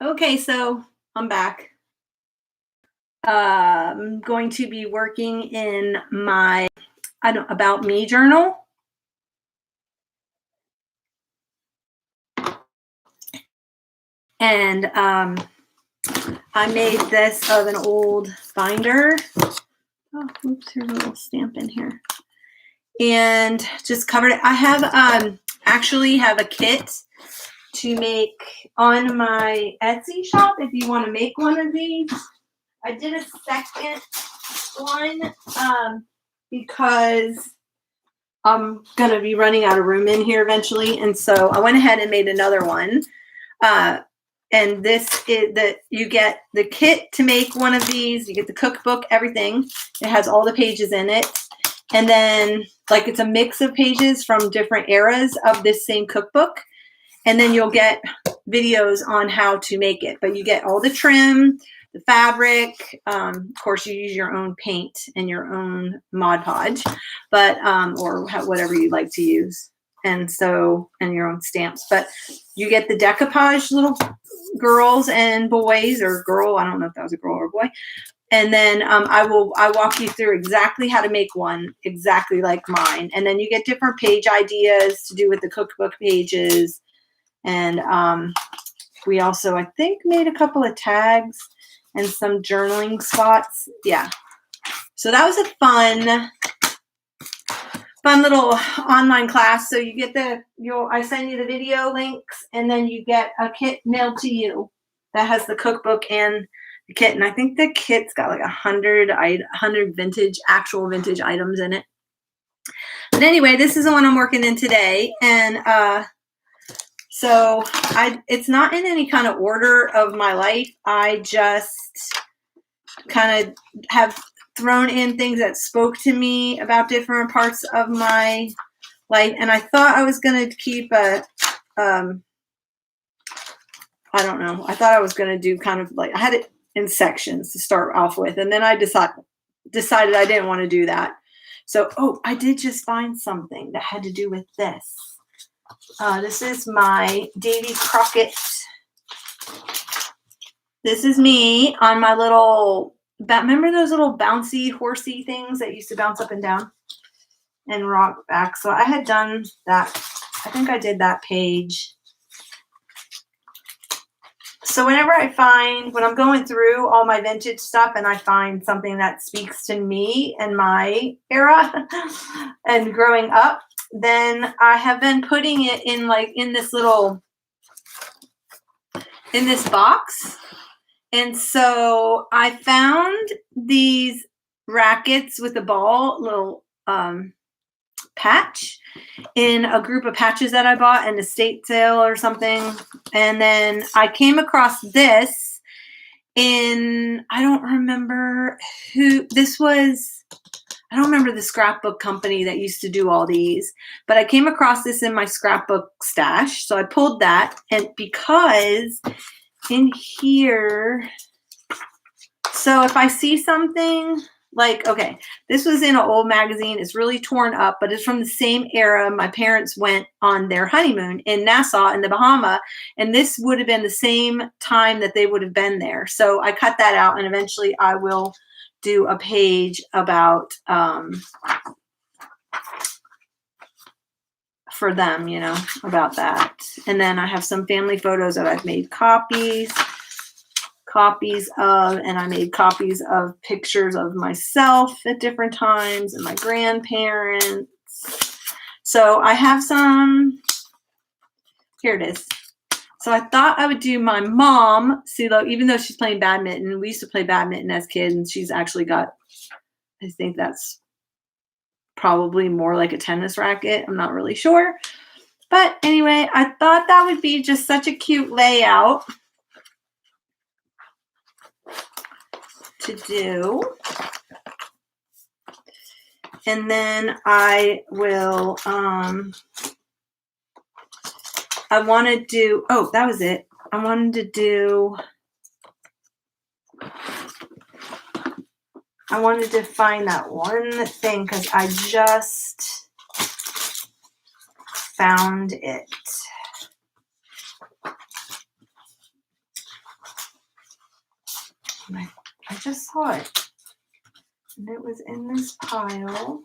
Okay, so I'm back. I'm going to be working in my about me journal, and I made this of an old binder. Oh, oops, here's a little stamp in here, and just covered it. I have actually have a kit to make on my Etsy shop if you want to make one of these. I did a second one because I'm going to be running out of room in here eventually. And so I went ahead and made another one. And this is that you get the kit to make one of these. You get the cookbook, everything. It has all the pages in it. And then like it's a mix of pages from different eras of this same cookbook. And then you'll get videos on how to make it. But you get all the trim, the fabric. Of course, you use your own paint and your own Mod Podge, but or whatever you like to use, and your own stamps. But you get the decoupage, little girls and boys, or girl. I don't know if that was a girl or a boy. And then I walk you through exactly how to make one exactly like mine. And then you get different page ideas to do with the cookbook pages. And we also, I think, made a couple of tags and some journaling spots. Yeah. So that was a fun little online class. So you get I send you the video links, and then you get a kit mailed to you that has the cookbook and the kit. And I think the kit's got like 100 actual vintage items in it. But anyway, this is the one I'm working in today. And so it's not in any kind of order of my life. I just kind of have thrown in things that spoke to me about different parts of my life. And I thought I was going to keep I don't know. I thought I was going to do kind of like, I had it in sections to start off with. And then I decided I didn't want to do that. So, I did just find something that had to do with this. This is my Davy Crockett. This is me on my little, remember those little bouncy horsey things that used to bounce up and down and rock back? So I had done that. I think I did that page. So whenever when I'm going through all my vintage stuff and I find something that speaks to me and my era and growing up, then I have been putting it in this box. And so I found these rackets with a ball, little patch in a group of patches that I bought in an estate sale or something. And then I came across this I don't remember who this was. I don't remember the scrapbook company that used to do all these, but I came across this in my scrapbook stash. So I pulled that, and because in here, so if I see something like, okay, this was in an old magazine. It's really torn up, but it's from the same era. My parents went on their honeymoon in Nassau in the Bahamas, and this would have been the same time that they would have been there. So I cut that out, and eventually I will do a page about for them, about that. And then I have some family photos that I've made copies of, and I made copies of pictures of myself at different times and my grandparents. So I have some, here it is. So I thought I would do my mom, CeeLo, even though she's playing badminton. We used to play badminton as kids, and she's actually got, I think that's probably more like a tennis racket. I'm not really sure. But anyway, I thought that would be just such a cute layout to do. And then I will, I wanted to, that was it. I wanted to find that one thing because I just found it. I just saw it. And it was in this pile.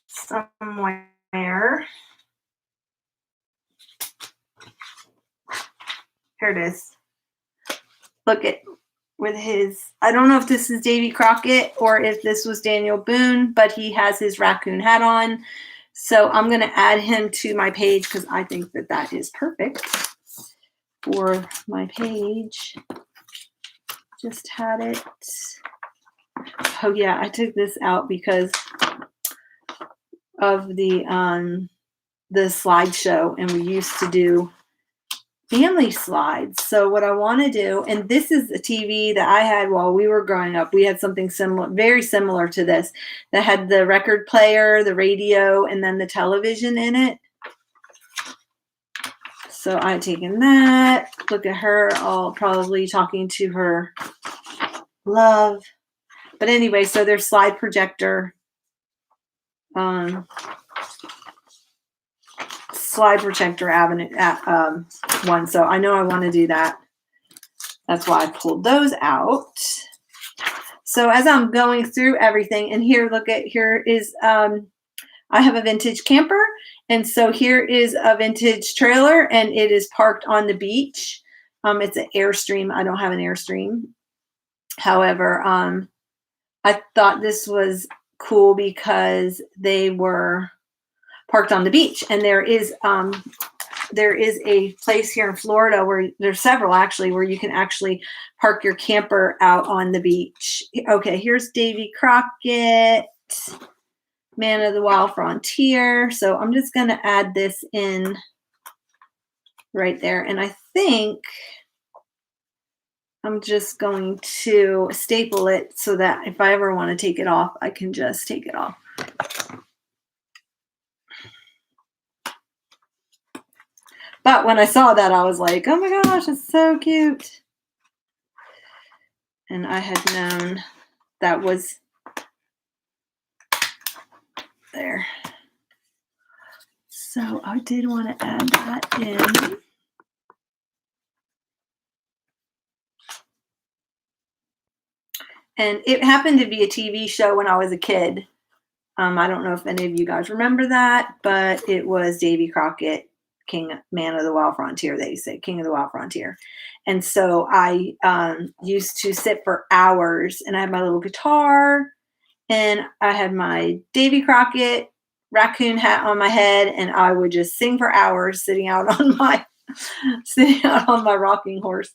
Somewhere. Here it is. Look at with his, I don't know if this is Davy Crockett or if this was Daniel Boone, but he has his raccoon hat on. So I'm going to add him to my page because I think that that is perfect for my page. Just had it. Oh yeah, I took this out because of the slideshow, and we used to do family slides. So what I want to do, and this is a TV that I had while we were growing up. We had something similar, very similar to this, that had the record player, the radio, and then the television in it. So I've taken that. Look at her, all probably talking to her love. But anyway, so there's slide projector. Slide protector avenue one. So I know I want to do that. That's why I pulled those out. So as I'm going through everything, and here, look at, here is, I have a vintage camper. And so here is a vintage trailer, and it is parked on the beach. It's an Airstream. I don't have an Airstream. However, I thought this was cool because they were parked on the beach, and there is a place here in Florida where there's several actually where you can actually park your camper out on the beach. Okay, here's Davy Crockett, Man of the Wild Frontier. So I'm just going to add this in right there, and I think I'm just going to staple it so that if I ever want to take it off, I can just take it off. But when I saw that, I was like, oh my gosh, it's so cute. And I had known that was there. So I did want to add that in. And it happened to be a TV show when I was a kid. I don't know if any of you guys remember that, but it was Davy Crockett, Man of the Wild Frontier, they say, King of the Wild Frontier. And so I used to sit for hours, and I had my little guitar, and I had my Davy Crockett raccoon hat on my head, and I would just sing for hours sitting out on my rocking horse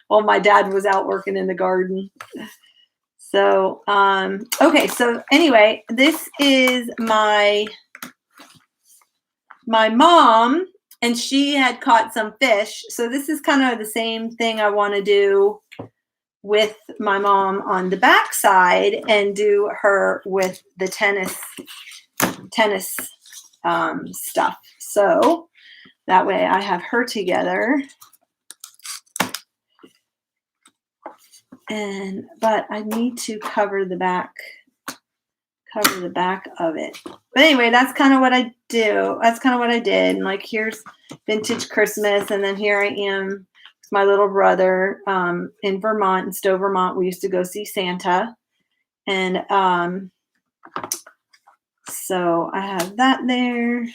while my dad was out working in the garden. So, okay. So anyway, this is my mom, and she had caught some fish. So this is kind of the same thing I want to do with my mom on the back side, and do her with the tennis stuff. So that way I have her together. But I need to cover the back of it. But anyway, that's kind of what I do. That's kind of what I did. And like, here's vintage Christmas. And then here I am with my little brother in Vermont, in Stowe, Vermont. We used to go see Santa. And so I have that there.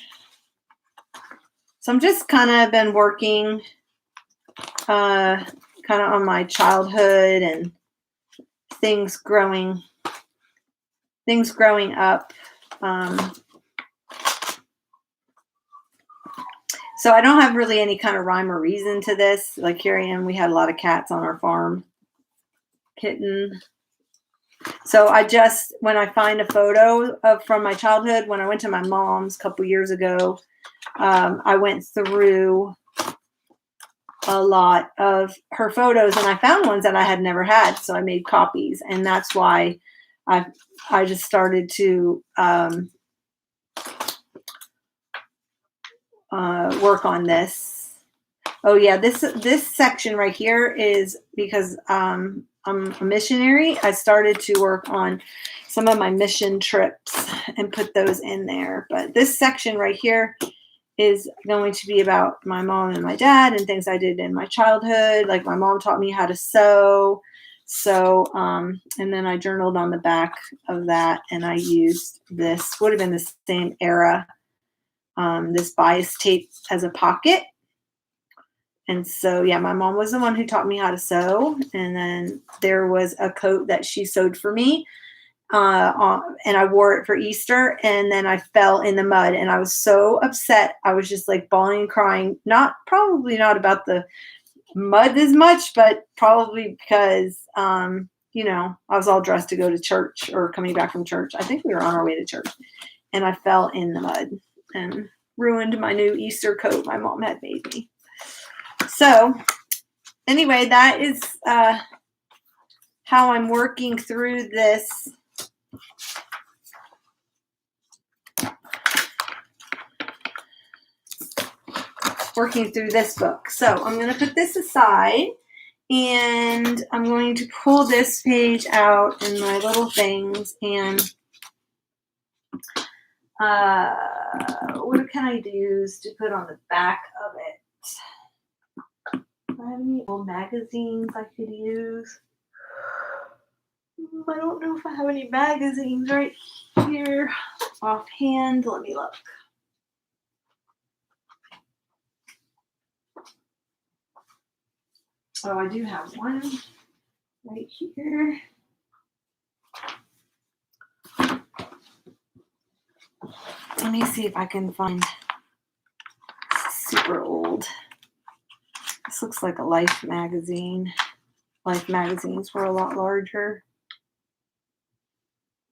So I'm just kind of been working kind of on my childhood and things growing up. So I don't have really any kind of rhyme or reason to this. Like, here I am. We had a lot of cats on our farm. Kitten. So I just, when I find a photo from my childhood, when I went to my mom's a couple years ago, I went through a lot of her photos, and I found ones that I had never had. So I made copies, and that's why I just started to work on this. Oh yeah, this section right here is because I'm a missionary. I started to work on some of my mission trips and put those in there. But this section right here is going to be about my mom and my dad and things I did in my childhood. Like my mom taught me how to sew. So, and then I journaled on the back of that, and I used this, would have been the same era, this bias tape as a pocket. And so, yeah, my mom was the one who taught me how to sew. And then there was a coat that she sewed for me, and I wore it for Easter. And then I fell in the mud, and I was so upset. I was just like bawling and crying. Probably not about the mud as much, but probably because, you know, I was all dressed to go to church or coming back from church. I think we were on our way to church, and I fell in the mud and ruined my new Easter coat my mom had made me. So anyway, that is how I'm working through this. Working through this book. So I'm going to put this aside, and I'm going to pull this page out in my little things, and what can I use to put on the back of it? Do I have any old magazines I could use? I don't know if I have any magazines right here offhand. Let me look. Oh, I do have one right here. Let me see if I can find. This is super old. This looks like a Life magazine. Life magazines were a lot larger.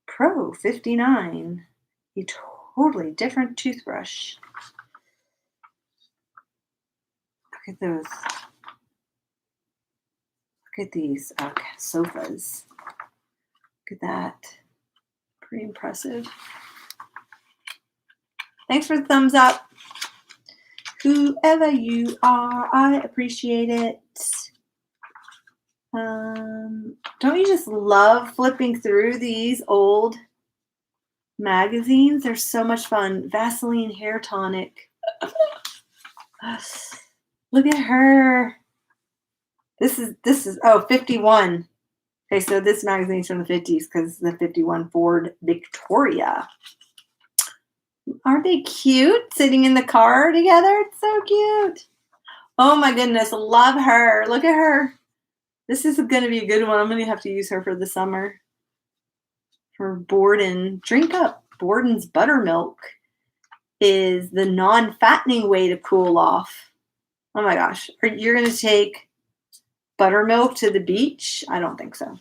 Pro 59. A totally different toothbrush. Look at those. Look at these sofas. Look at that. Pretty impressive. Thanks for the thumbs up. Whoever you are, I appreciate it. Don't you just love flipping through these old magazines? They're so much fun. Vaseline hair tonic. Look at her. This is 51. Okay, so this magazine's from the 50s because the 51 Ford Victoria. Aren't they cute? Sitting in the car together. It's so cute. Oh my goodness, love her. Look at her. This is going to be a good one. I'm going to have to use her for the summer. For Borden. Drink up. Borden's buttermilk is the non-fattening way to cool off. Oh my gosh. You're going to take buttermilk to the beach? I don't think so.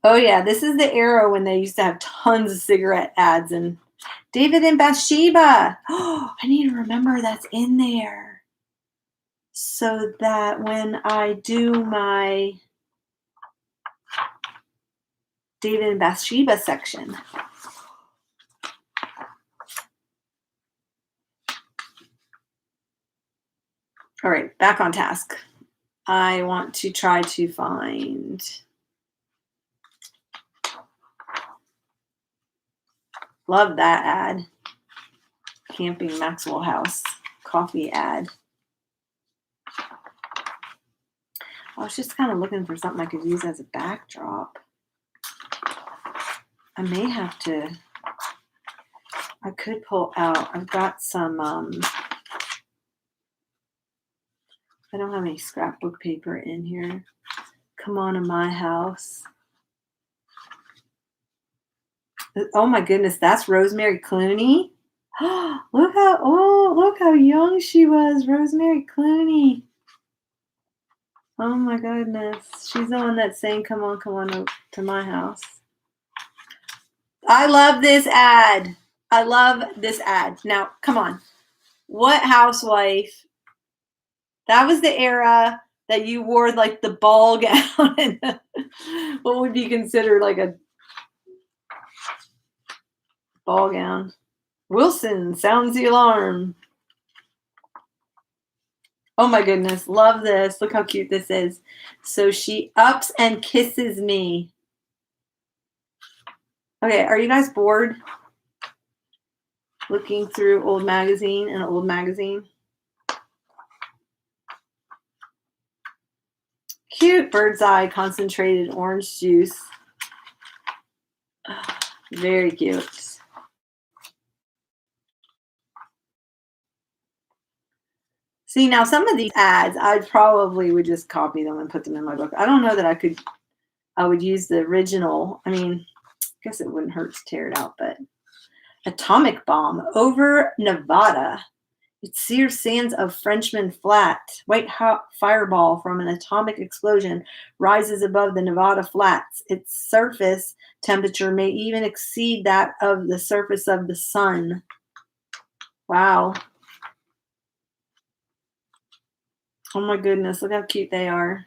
Oh yeah, this is the era when they used to have tons of cigarette ads, and David and Bathsheba. Oh, I need to remember that's in there so that when I do my David and Bathsheba section. All right, back on task. I want to try to find love that ad. Camping Maxwell House coffee ad. I was just kind of looking for something I could use as a backdrop. I may have to, I could pull out, I've got some, I don't have any scrapbook paper in here. Come on to my house. Oh my goodness, that's Rosemary Clooney. Look how young she was, Rosemary Clooney. Oh my goodness. She's the one that's saying, come on to my house. I love this ad. I love this ad. Now, come on. What housewife? That was the era that you wore like the ball gown and what would be considered like a ball gown. Wilson sounds the alarm. Oh my goodness, love this. Look how cute this is. So she ups and kisses me. Okay, are you guys bored? Looking through an old magazine. Cute bird's eye concentrated orange juice. Very cute. See, now some of these ads, I probably would just copy them and put them in my book. I don't know that I would use the original. I mean, I guess it wouldn't hurt to tear it out, but atomic bomb over Nevada. Its sears sands of Frenchman Flat. White hot fireball from an atomic explosion rises above the Nevada flats. Its surface temperature may even exceed that of the surface of the sun. Wow. Oh my goodness, look how cute they are.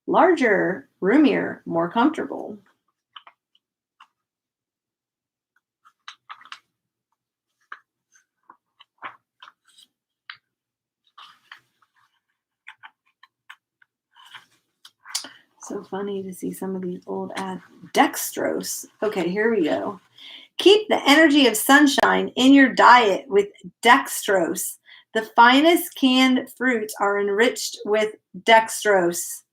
Larger, roomier, more comfortable. So funny to see some of these old ads. Dextrose. Okay, here we go. Keep the energy of sunshine in your diet with dextrose. The finest canned fruits are enriched with dextrose.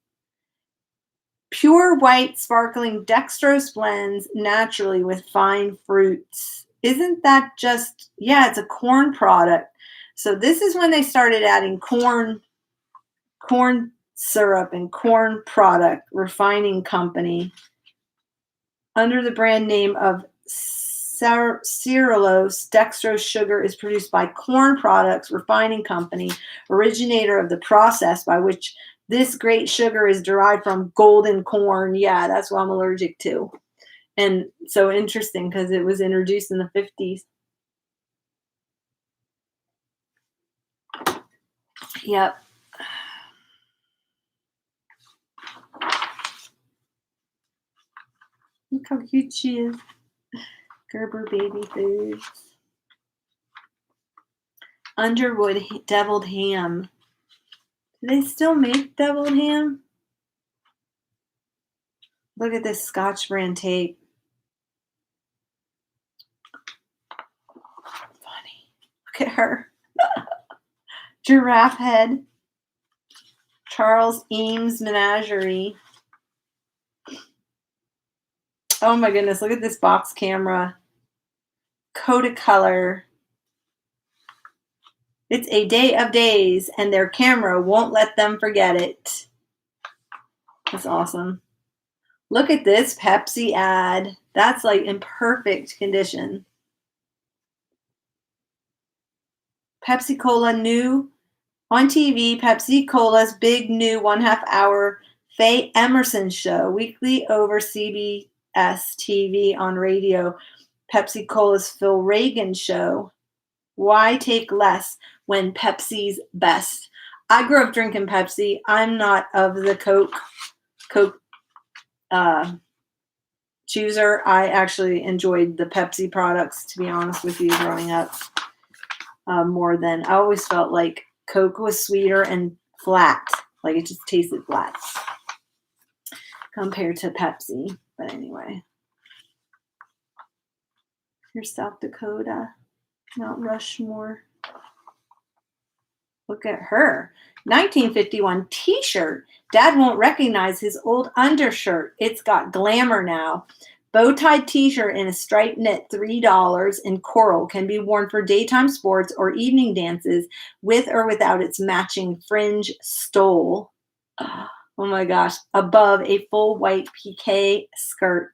Pure white sparkling dextrose blends naturally with fine fruits. Isn't that just, yeah, it's a corn product. So this is when they started adding corn syrup and corn product refining company under the brand name of Cerulose. Dextrose sugar is produced by Corn Products Refining Company, originator of the process by which this great sugar is derived from golden corn. Yeah, that's what I'm allergic to. And so interesting because it was introduced in the 50s. Yep. Look how cute she is. Gerber baby foods. Underwood deviled ham. Do they still make deviled ham? Look at this Scotch brand tape. Funny. Look at her. Giraffe head. Charles Eames Menagerie. Oh my goodness, look at this box camera. Kodacolor. It's a day of days, and their camera won't let them forget it. That's awesome. Look at this Pepsi ad. That's like in perfect condition. Pepsi Cola new on TV. Pepsi Cola's big new 1/2 hour Faye Emerson show, weekly over CBS TV on radio. Pepsi Cola's Phil Reagan show. Why take less when Pepsi's best? I grew up drinking Pepsi. I'm not of the Coke chooser. I actually enjoyed the Pepsi products, to be honest with you, growing up more than I always felt like Coke was sweeter and flat. Like it just tasted flat compared to Pepsi. But anyway, here's South Dakota, Mount Rushmore. Look at her. 1951 t-shirt. Dad won't recognize his old undershirt. It's got glamour now. Bow-tied t-shirt in a striped knit, $3 in coral, can be worn for daytime sports or evening dances with or without its matching fringe stole. Oh my gosh. Above a full white piqué skirt.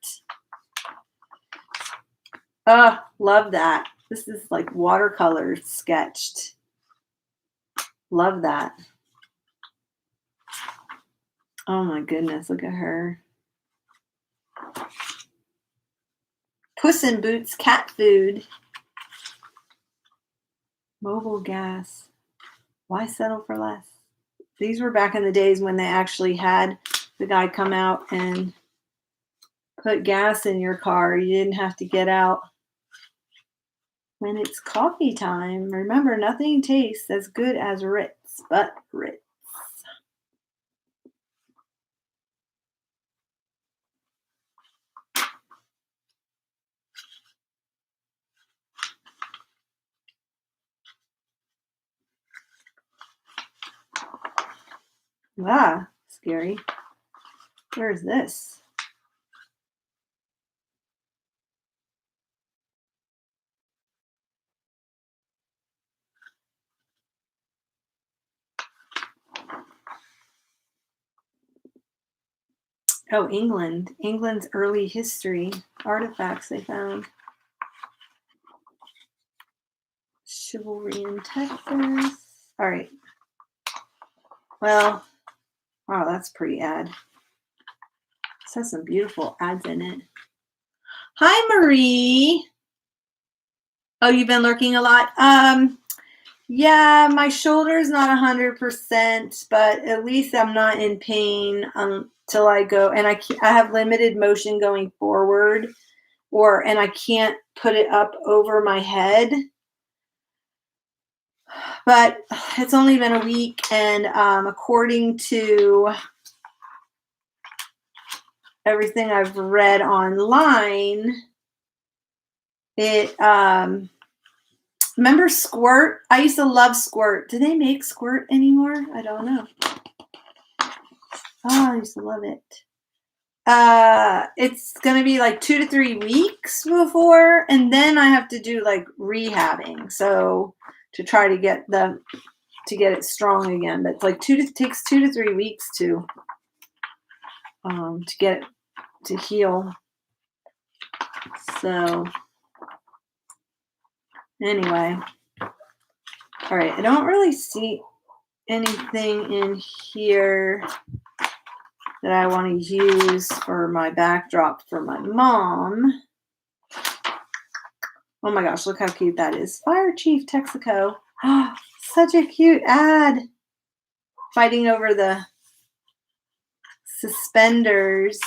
Oh, love that. This is like watercolor sketched. Love that. Oh my goodness, look at her. Puss in Boots cat food. Mobile gas. Why settle for less? These were back in the days when they actually had the guy come out and put gas in your car. You didn't have to get out. When it's coffee time, remember nothing tastes as good as Ritz, but Ritz. Ah, scary. Where is this? Oh, England. England's early history artifacts they found. Chivalry in Texas. All right. Well, wow, that's pretty ad. This has some beautiful ads in it. Hi, Marie. Oh, you've been lurking a lot. Yeah, my shoulder's not 100%, but at least I'm not in pain till I go. And I have limited motion going forward, and I can't put it up over my head. But it's only been a week, and according to everything I've read online, it remember Squirt? I used to love Squirt. Do they make Squirt anymore? I don't know. Oh, I used to love it. It's gonna be like 2 to 3 weeks before, and then I have to do like rehabbing. So to try to get it strong again. But it's like takes 2 to 3 weeks to get it to heal. So anyway, all right. I don't really see anything in here that I want to use for my backdrop for my mom. Oh my gosh, look how cute that is. Fire Chief Texaco. Oh, such a cute ad. Fighting over the suspenders.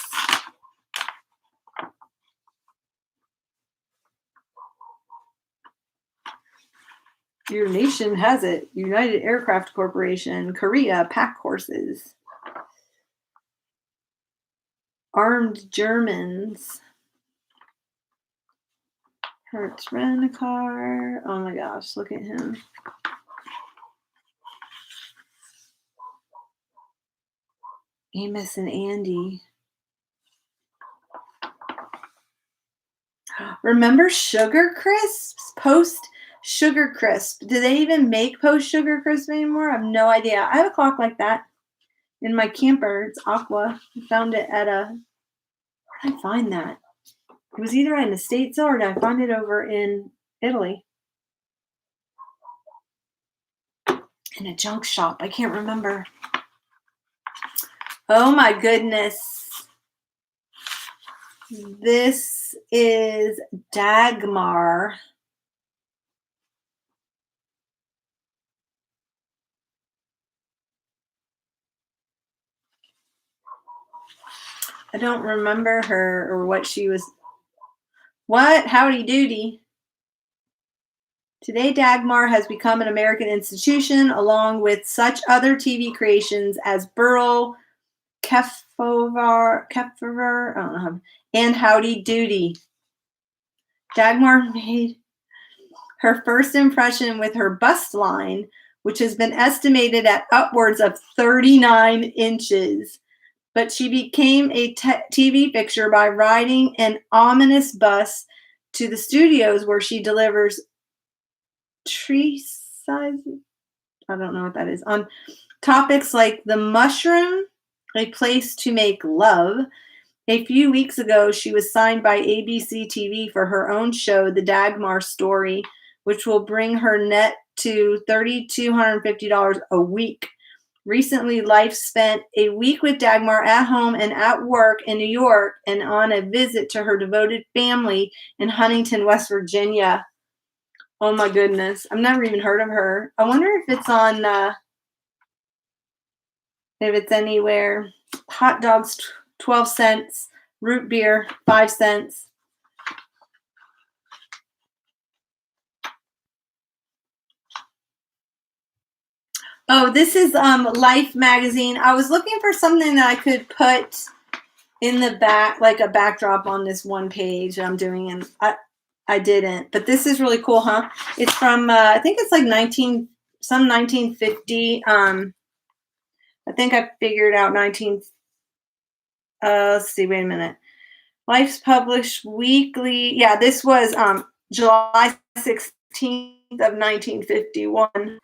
Your nation has it. United Aircraft Corporation, Korea, pack horses. Armed Germans. Hertz Rent-A-Car. Oh my gosh, look at him. Amos and Andy. Remember Sugar Crisps? Post Sugar Crisp. Do they even make Post Sugar Crisp anymore? I have no idea. I have a clock like that in my camper. It's aqua. I found it at where did I find that? It was either in the States or did I find it over in Italy? In a junk shop. I can't remember. Oh my goodness. This is Dagmar. I don't remember her or what she was. What? Howdy doody. Today, Dagmar has become an American institution, along with such other TV creations as Burl, Kefauver, I don't know how, and Howdy Doody. Dagmar made her first impression with her bust line, which has been estimated at upwards of 39 inches. But she became a TV fixture by riding an ominous bus to the studios where she delivers tree sizes. I don't know what that is. On topics like the mushroom, a place to make love. A few weeks ago, she was signed by ABC TV for her own show, The Dagmar Story, which will bring her net to $3,250 a week. Recently, Life spent a week with Dagmar at home and at work in New York and on a visit to her devoted family in Huntington, West Virginia. Oh my goodness. I've never even heard of her. I wonder if it's on, if it's anywhere. Hot dogs, 12 cents. Root beer, 5 cents. Oh, this is Life magazine. I was looking for something that I could put in the back, like a backdrop on this one page I'm doing, and I didn't. But this is really cool, huh? It's from I think it's like 1950. I think I figured out 19. Let's see, wait a minute. Life's published weekly. Yeah, this was July 16th of 1951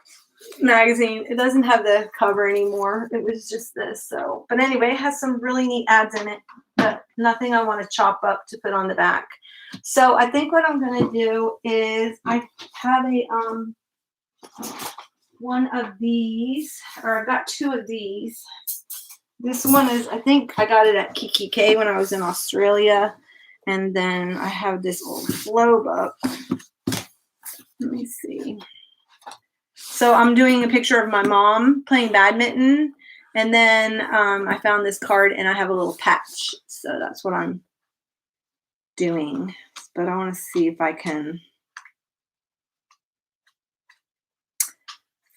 magazine. It doesn't have the cover anymore. It was just this. So, but anyway, it has some really neat ads in it, but nothing I want to chop up to put on the back. So I think what I'm going to do is I have a one of these, or I've got two of these. This one is, I think I got it at kikki.K when I was in Australia. And then I have this old flow book. Let me see. So I'm doing a picture of my mom playing badminton. And then I found this card and I have a little patch. So that's what I'm doing. But I want to see if I can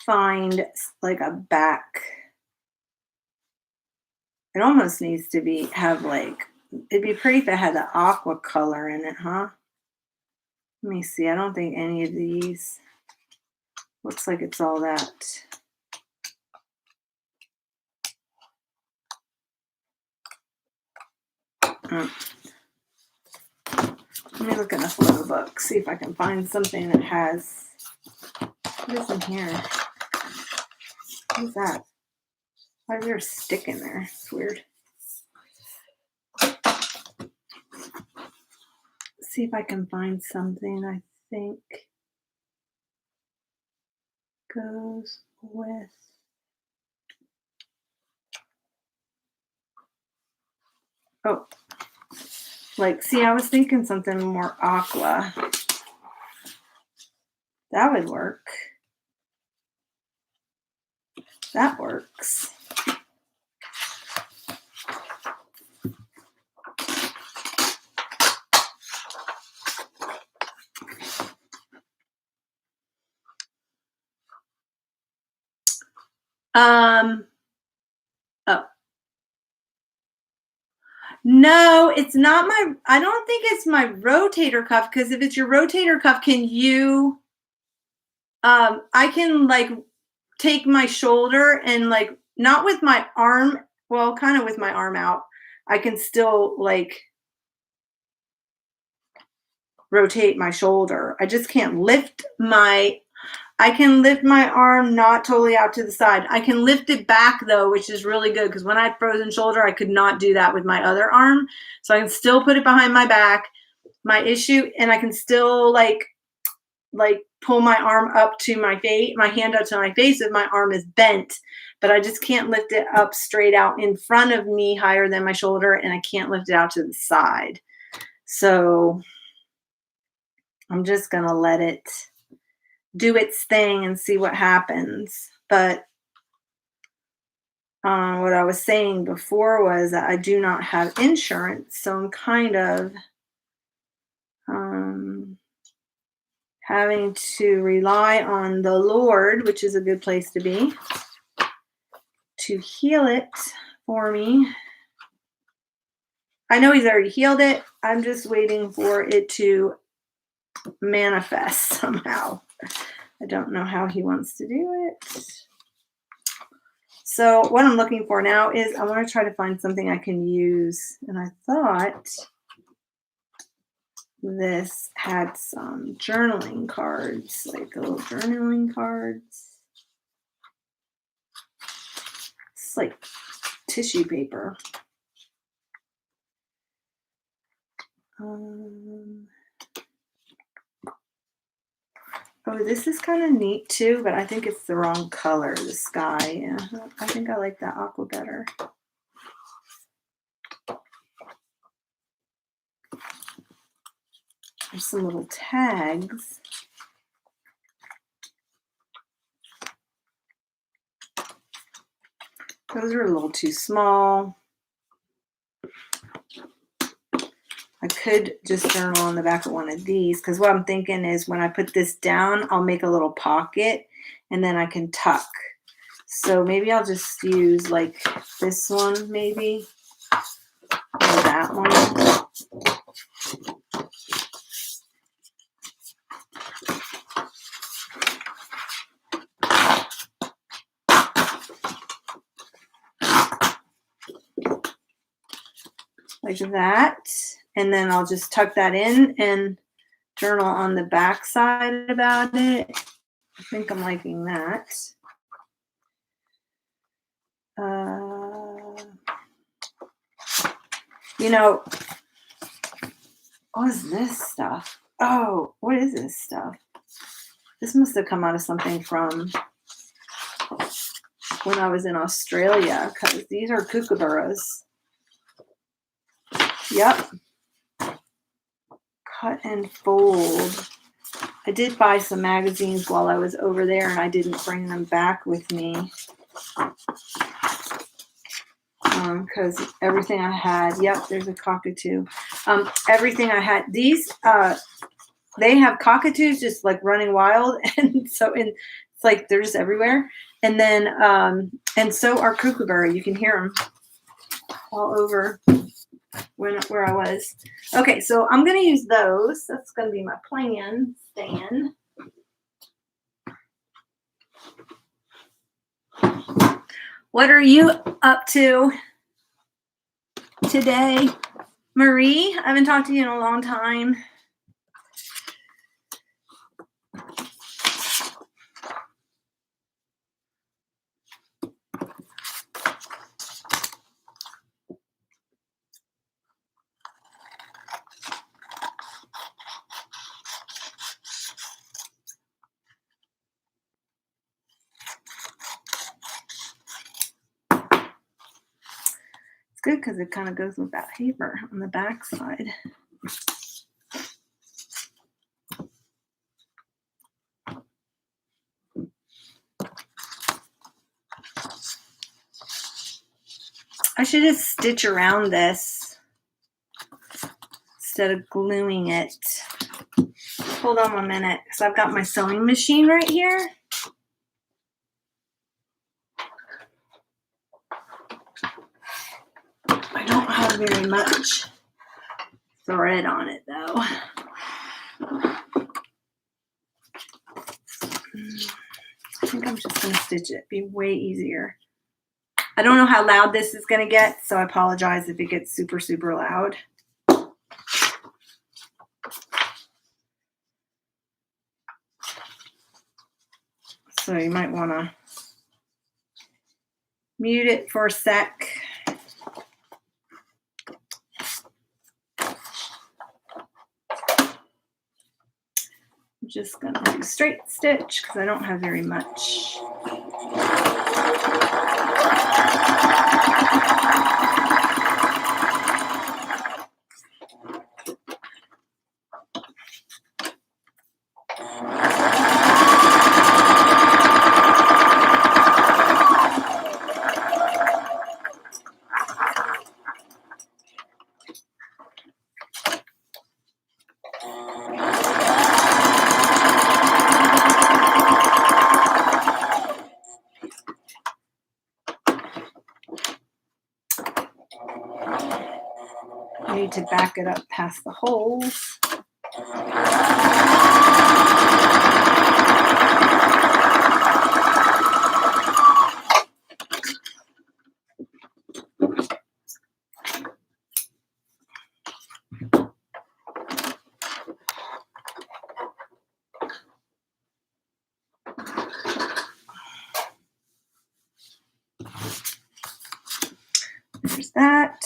find like a back. It almost needs to have like, it'd be pretty if it had the aqua color in it, huh? Let me see. I don't think any of these. Looks like it's all that. Let me look in the flow book, see if I can find something that has. What is in here? What is that? Why is there a stick in there? It's weird. See if I can find something I think goes with. Oh, like, see, I was thinking something more aqua. That would work. That works. Oh. No, it's not my, I don't think it's my rotator cuff, because if it's your rotator cuff, can you, I can like take my shoulder and like, not with my arm, well, kind of with my arm out, I can still like rotate my shoulder. I just can't lift I can lift my arm not totally out to the side. I can lift it back though, which is really good, because when I had frozen shoulder, I could not do that with my other arm. So I can still put it behind my back. My issue, and I can still like pull my arm up to my face, my hand up to my face if my arm is bent, but I just can't lift it up straight out in front of me higher than my shoulder, and I can't lift it out to the side. So I'm just going to let it do its thing and see what happens. But what I was saying before was that I do not have insurance, so I'm kind of having to rely on the Lord, which is a good place to be, to heal it for me. I know he's already healed it. I'm just waiting for it to manifest somehow. I don't know how he wants to do it. So what I'm looking for now is I want to try to find something I can use. And I thought this had some journaling cards, like little journaling cards. It's like tissue paper. Oh, this is kind of neat too, but I think it's the wrong color, the sky. Yeah, I think I like that aqua better. There's some little tags. Those are a little too small. I could just journal on the back of one of these, because what I'm thinking is when I put this down, I'll make a little pocket and then I can tuck. So maybe I'll just use like this one, maybe, or that one. like that. And then I'll just tuck that in and journal on the back side about it. I think I'm liking that. You know, what is this stuff? Oh, what is this stuff? This must have come out of something from when I was in Australia, because these are kookaburras. Yep. Cut and fold. I did buy some magazines while I was over there, and I didn't bring them back with me. Because everything I had, yep, there's a cockatoo. Everything I had, these, they have cockatoos just like running wild, and so it's like they're just everywhere. And then, and so are kookaburra. You can hear them all over where I was. Okay, so I'm gonna use those. That's gonna be my plan, Stan. What are you up to today, Marie? I haven't talked to you in a long time. It's good because it kind of goes with that paper on the back side. I should just stitch around this instead of gluing it. Hold on 1 minute, because I've got my sewing machine right here. I don't have very much thread on it though. I think I'm just going to stitch it. Be way easier. I don't know how loud this is going to get, so I apologize if it gets super, super loud. So you might want to mute it for a sec. I'm just going to do straight stitch because I don't have very much. I need to back it up past the holes. There's that.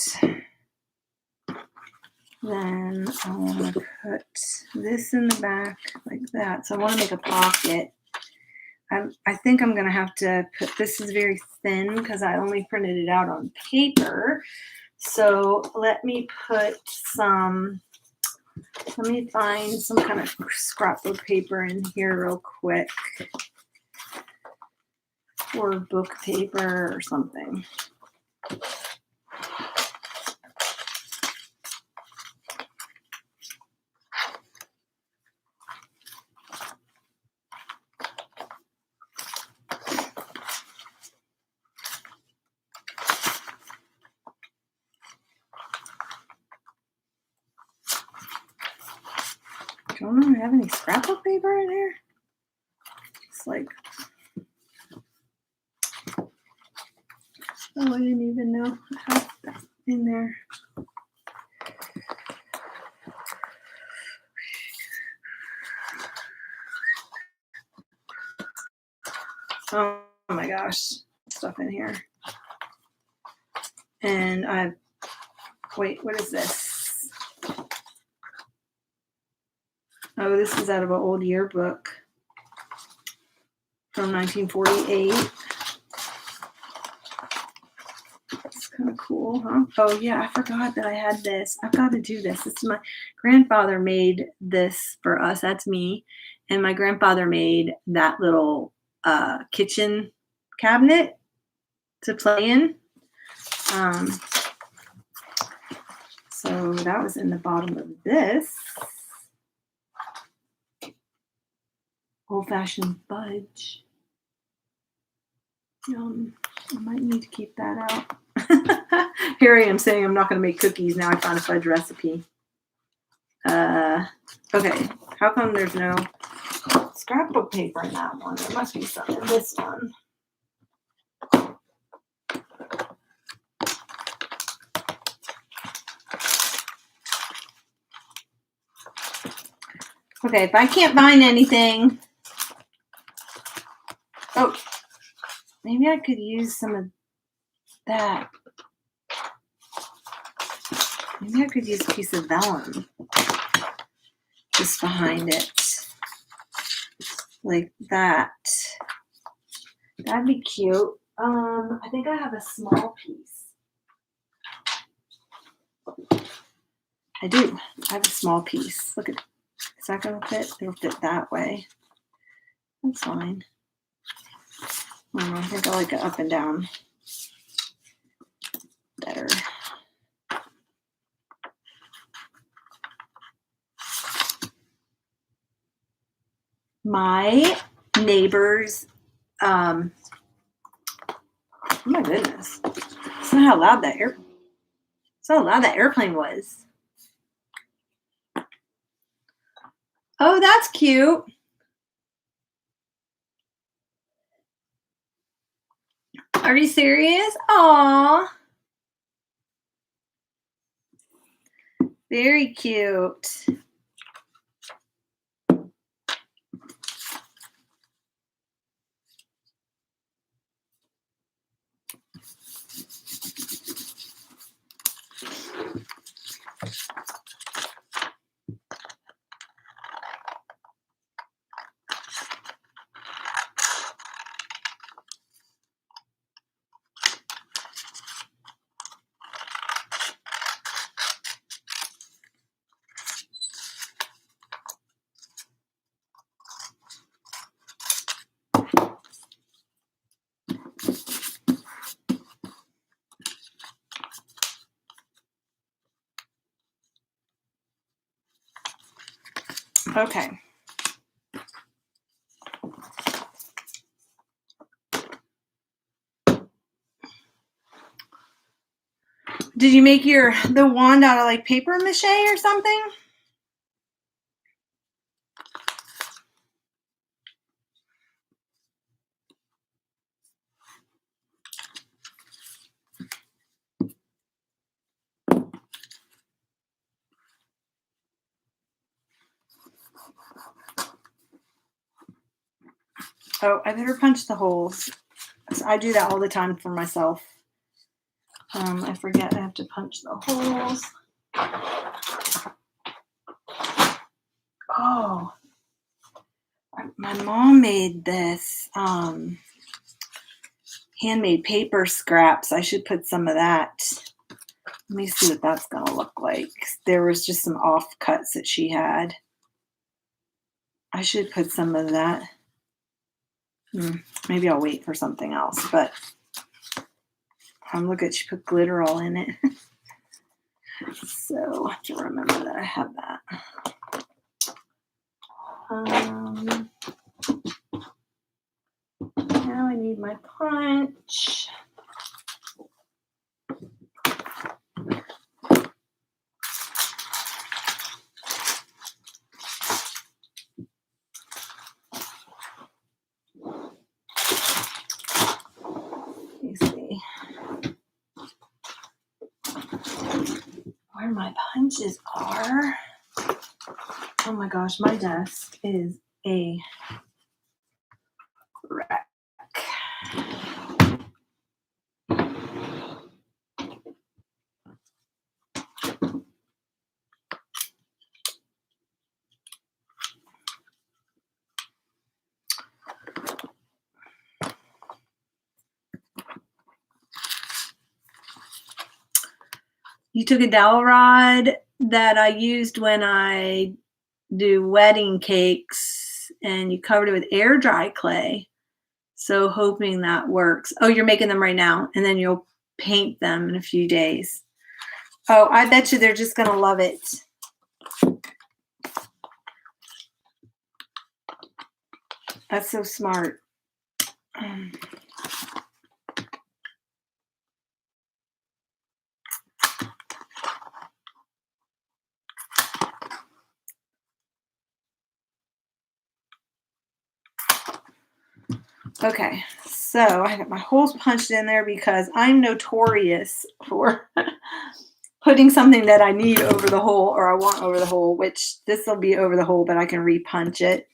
Then I want to put this in the back like that. So I want to make a pocket. I think I'm going to have to put, this is very thin because I only printed it out on paper. So let me put some, let me find some kind of scrapbook paper in here real quick. Or book paper or something. I don't know if I have any scrapbook paper in here. It's like, oh, I didn't even know I had that in there. Oh my gosh, stuff in here. And wait, what is this? Oh, this is out of an old yearbook from 1948. It's kind of cool, huh? Oh yeah, I forgot that I had this. I've got to do this. This is my grandfather made this for us. That's me. And my grandfather made that little kitchen cabinet to play in. So that was in the bottom of this. Old-fashioned fudge. I might need to keep that out. Here I am saying I'm not going to make cookies. Now I found a fudge recipe. Okay, how come there's no scrapbook paper in that one? There must be some in this one. Okay, if I can't find anything, oh, maybe I could use some of that. Maybe I could use a piece of vellum just behind it, like that. That'd be cute. I think I have a small piece. I do. I have a small piece. Look at, is that gonna fit? It'll fit that way. That's fine. I think I like it up and down better. My neighbors, oh my goodness. It's not how loud that airplane was. Oh, that's cute. Are you serious? Aw. Very cute. Okay. Did you make the wand out of like paper mache or something? Oh, I better punch the holes. I do that all the time for myself. I forget I have to punch the holes. Oh, my mom made this handmade paper scraps. I should put some of that. Let me see what that's going to look like. There was just some offcuts that she had. I should put some of that. Maybe I'll wait for something else, but look at, she put glitter all in it. So I have to remember that I have that. Now I need my punch. Let me see where my punches are. Oh my gosh, my desk is a wreck. You took a dowel rod that I used when I do wedding cakes and you covered it with air dry clay. So hoping that works. Oh, you're making them right now and then you'll paint them in a few days. Oh, I bet you they're just going to love it. That's so smart. Okay, so I got my holes punched in there because I'm notorious for putting something that I need over the hole or I want over the hole, which this will be over the hole, but I can repunch it.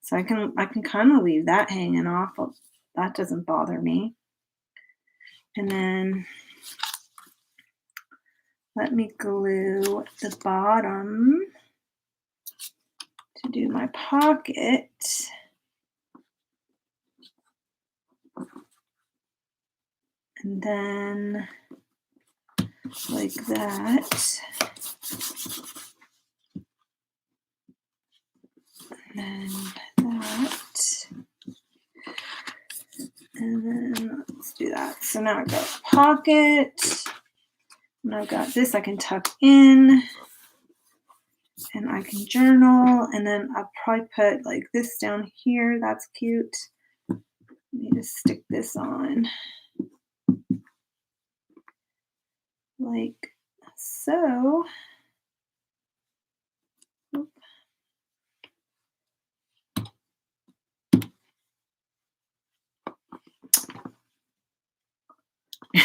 So I can kind of leave that hanging off. That doesn't bother me. And then let me glue the bottom to do my pocket. And then like that. And then that. And then let's do that. So now I've got a pocket. And I've got this I can tuck in. And I can journal. And then I'll probably put like this down here. That's cute. Let me just stick this on. Like so.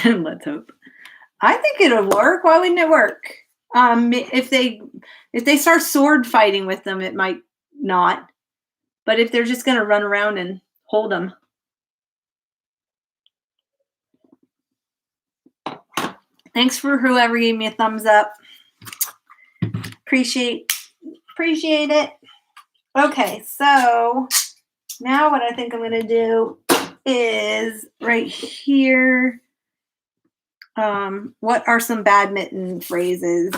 Let's hope. I think it'll work. Why wouldn't it work? If they start sword fighting with them, it might not. But if they're just going to run around and hold them. Thanks for whoever gave me a thumbs up. Appreciate it. Okay, so now what I think I'm going to do is right here. What are some badminton phrases?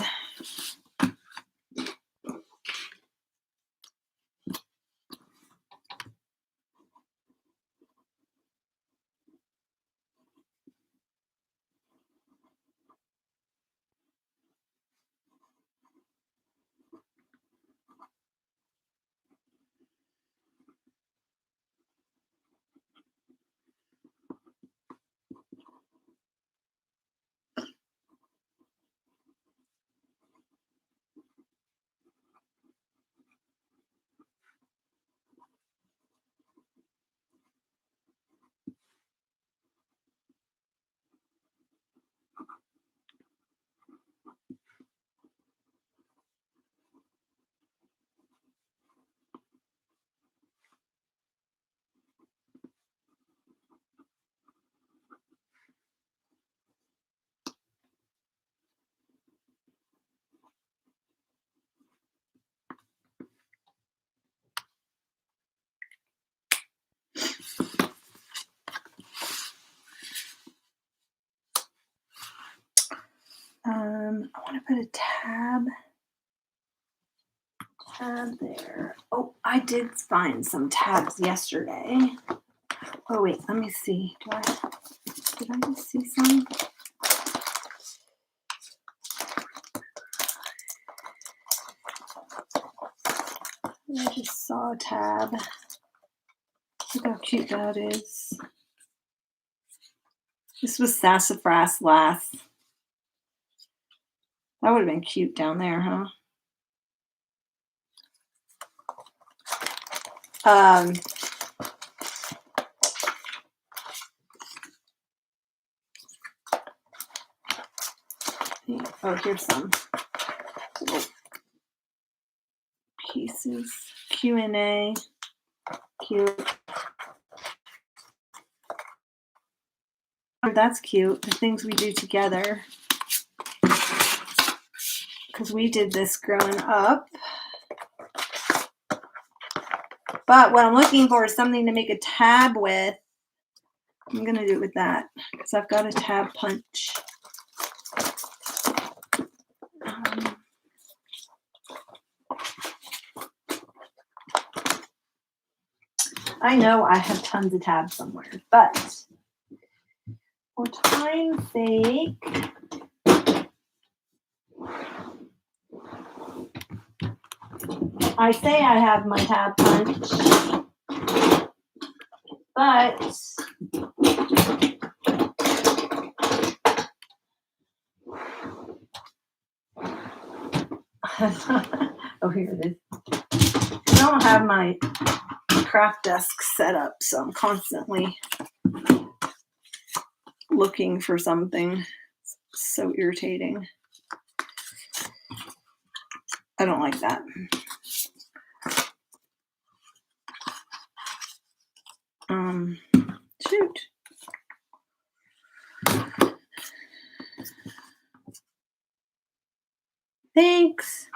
I want to put a tab there. Oh, I did find some tabs yesterday. Oh wait, let me see. Did I just see some? I just saw a tab. Look how cute that is. This was Sassafras Lass. That would have been cute down there, huh? Oh, here's some little pieces. Q&A. Cute. That's cute. The things we do together. Because we did this growing up. But what I'm looking for is something to make a tab with. I'm going to do it with that because I've got a tab punch. I know I have tons of tabs somewhere, but for time's sake, I say I have my tab punch, but oh, here it is. I don't have my craft desk set up, so I'm constantly looking for something. It's so irritating. I don't like that. Shoot. Thanks.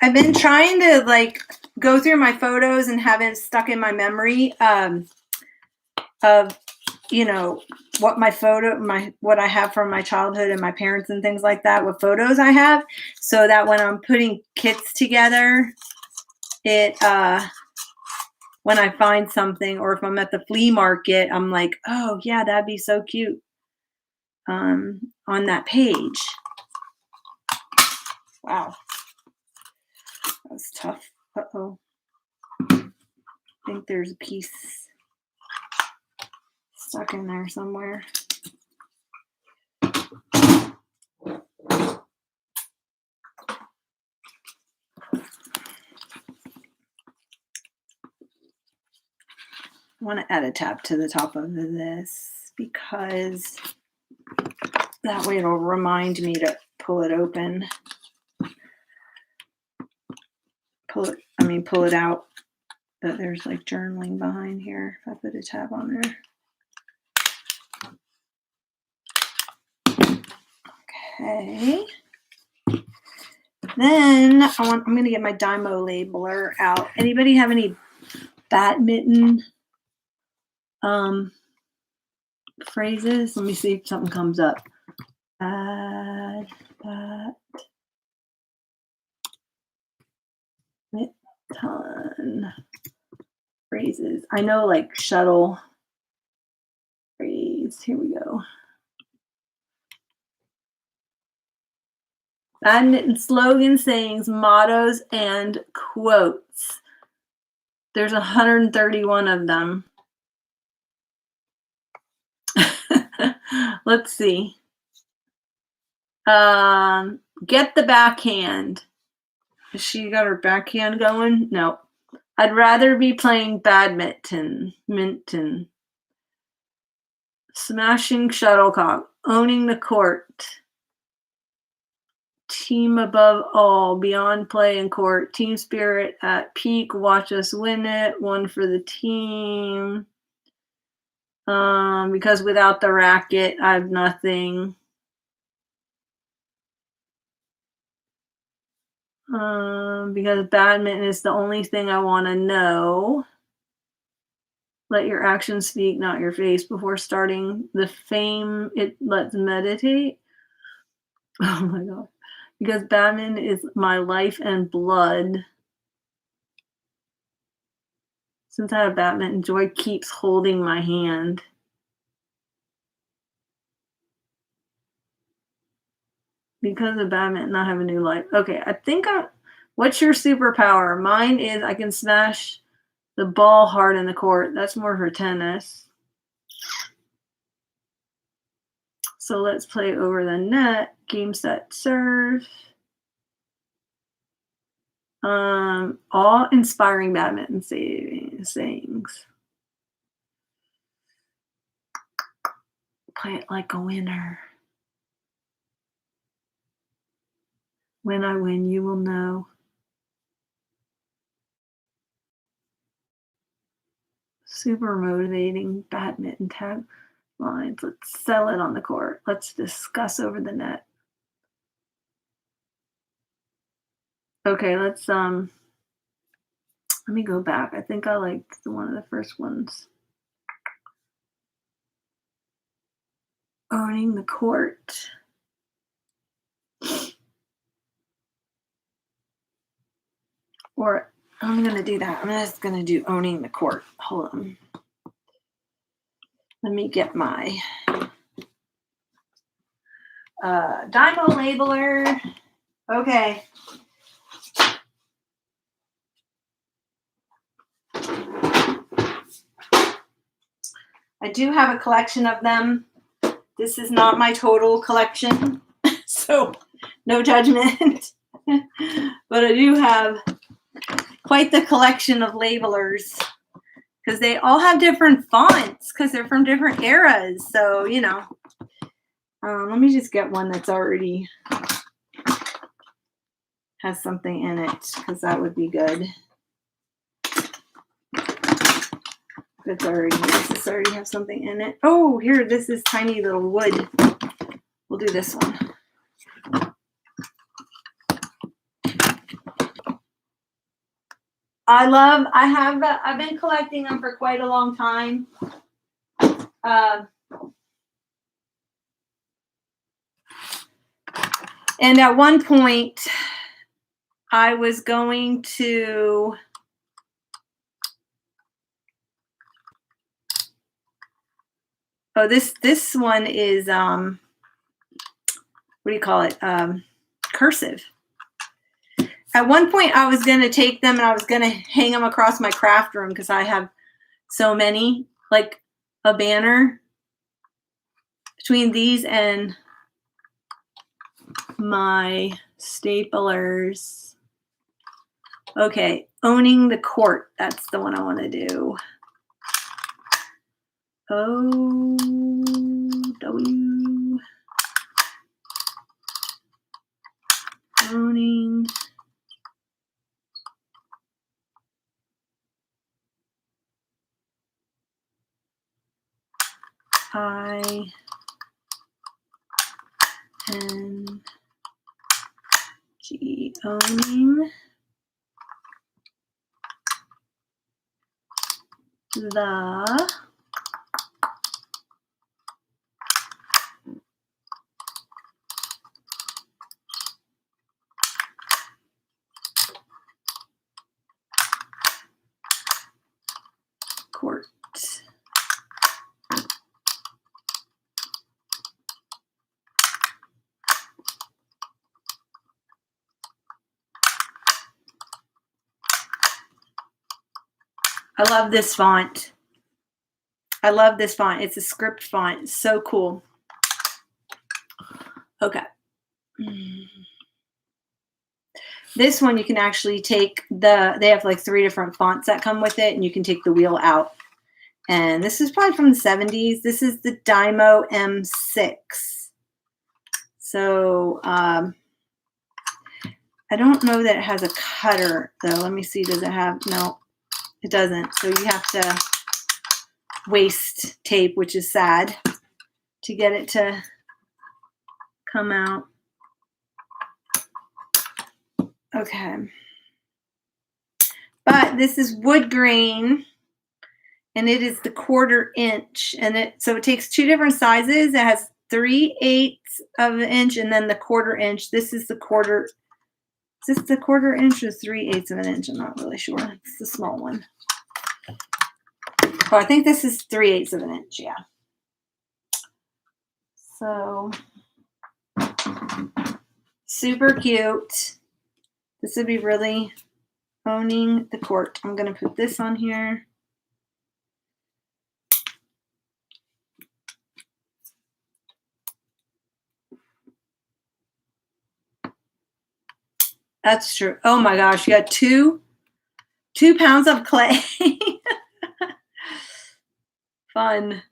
I've been trying to like go through my photos and have it stuck in my memory of, you know, what what I have from my childhood and my parents and things like that, what photos I have, so that when I'm putting kits together, it when I find something, or if I'm at the flea market, I'm like, oh yeah, that'd be so cute on that page. Wow, that was tough. Uh-oh. I think there's a piece stuck in there somewhere. I want to add a tab to the top of this because that way it'll remind me to pull it open. Pull it out. But there's like journaling behind here if I put a tab on there. Okay. Then I'm going to get my Dymo labeler out. Anybody have any badminton phrases? Let me see if something comes up. Badminton phrases. I know like shuttle phrase. Here we go. Badminton slogan, sayings, mottos, and quotes. There's 131 of them. Let's see. Get the backhand. Has she got her backhand going? No. I'd rather be playing badminton. Smashing shuttlecock. Owning the court. Team above all. Beyond play and court. Team spirit at peak. Watch us win it. One for the team. Because without the racket, I have nothing. Because badminton is the only thing I want to know. Let your actions speak, not your face. Before starting the fame, let's meditate. Oh my God. Because badminton is my life and blood. Since I have badminton, joy keeps holding my hand. Because of badminton, I have a new life. Okay, I think what's your superpower? Mine is I can smash the ball hard in the court. That's more for tennis. So let's play over the net. Game, set, serve. All inspiring badminton sayings. Play it like a winner. When I win, you will know. Super motivating badminton tag lines. Let's sell it on the court. Let's discuss over the net. Okay, let's let me go back. I think I liked one of the first ones. Owning the court. Or I'm gonna do that. I'm just gonna do owning the court. Hold on. Let me get my Dymo labeler. Okay. I do have a collection of them. This is not my total collection, so no judgment. But I do have quite the collection of labelers because they all have different fonts because they're from different eras. So, you know, let me just get one that's already has something in it because that would be good. Does this already have something in it? Oh, here, this is tiny little wood. We'll do this one. I've been collecting them for quite a long time. And at one point, I was going to this one is what do you call it? Cursive. At one point, I was going to take them and I was going to hang them across my craft room because I have so many, like a banner between these and my staplers. Okay, owning the court. That's the one I want to do. O-W. Owning I-N-G. Owning the court. I love this font. I love this font. It's a script font. It's so cool. Okay. This one you can actually take they have like 3 different fonts that come with it, and you can take the wheel out. And this is probably from the 70s. This is the Dymo M6. So I don't know that it has a cutter though. Let me see. Does it have? No, it doesn't. So you have to waste tape, which is sad, to get it to come out. Okay. But this is wood grain, and it is the 1/4 inch, and so it takes 2 different sizes. It has 3/8 of an inch and then the 1/4 inch. This is the 1/4. Is this the 1/4 inch or 3/8 of an inch? I'm not really sure. It's the small one. Oh, I think this is 3/8 of an inch. Yeah. So super cute. This would be really owning the court. I'm going to put this on here. That's true. Oh my gosh, you got 2 pounds of clay. Fun.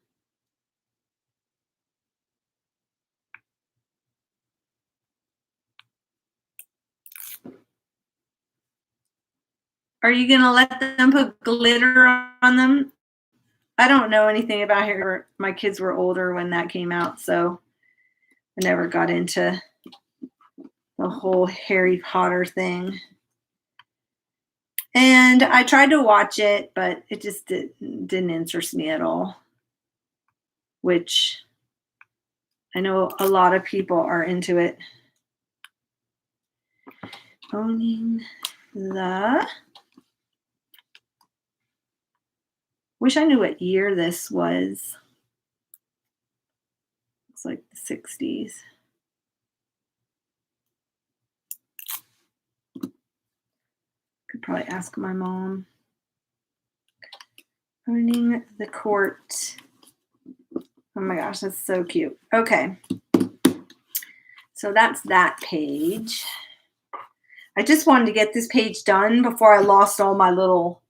Are you going to let them put glitter on them? I don't know anything about Harry. My kids were older when that came out, so I never got into the whole Harry Potter thing. And I tried to watch it, but it just didn't interest me at all, which I know a lot of people are into it. Owning the... Wish I knew what year this was. It's like the 60s. Could probably ask my mom. Owning the Court. Oh my gosh, that's so cute. Okay. So that's that page. I just wanted to get this page done before I lost all my little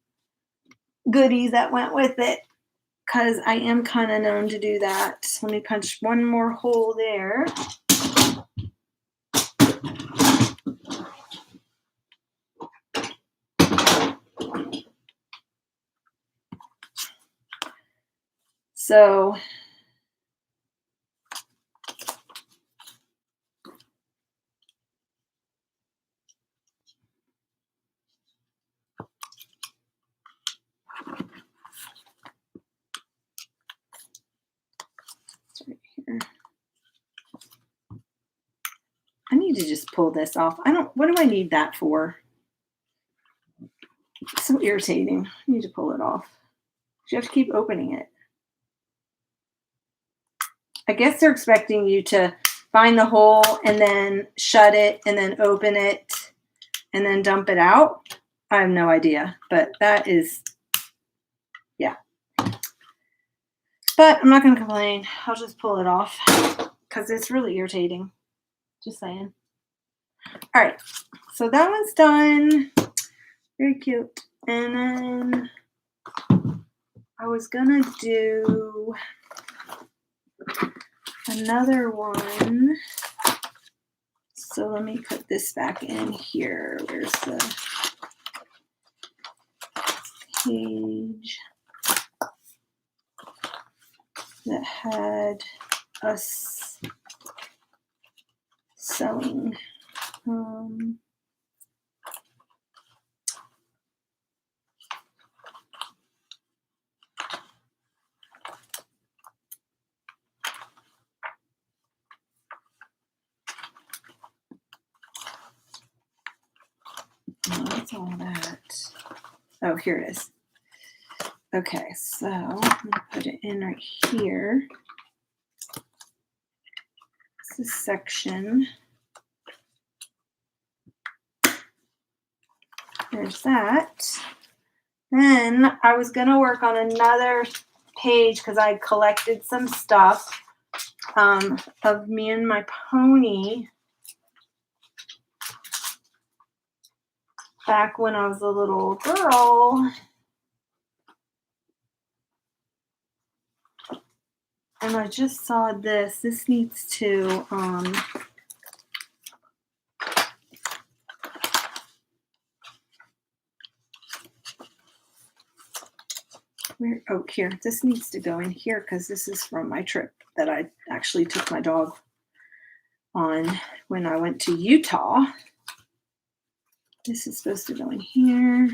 goodies that went with it, because I am kind of known to do that. Let me punch one more hole there. So it's right here. I need to just pull this off. What do I need that for? It's so irritating. I need to pull it off. You have to keep opening it. I guess they're expecting you to find the hole and then shut it and then open it and then dump it out. I have no idea, but that is, yeah. But I'm not going to complain. I'll just pull it off because it's really irritating. Just saying. All right. So that one's done. Very cute. And then I was going to do another one. So let me put this back in here. Where's the page that had us sewing? Oh, that's all that. Oh, here it is. Okay, so I'm going to put it in right here. This section. There's that. Then I was going to work on another page because I collected some stuff of me and my pony back when I was a little girl. And I just saw this. This needs to here. This needs to go in here because this is from my trip that I actually took my dog on when I went to Utah. This is supposed to go in here.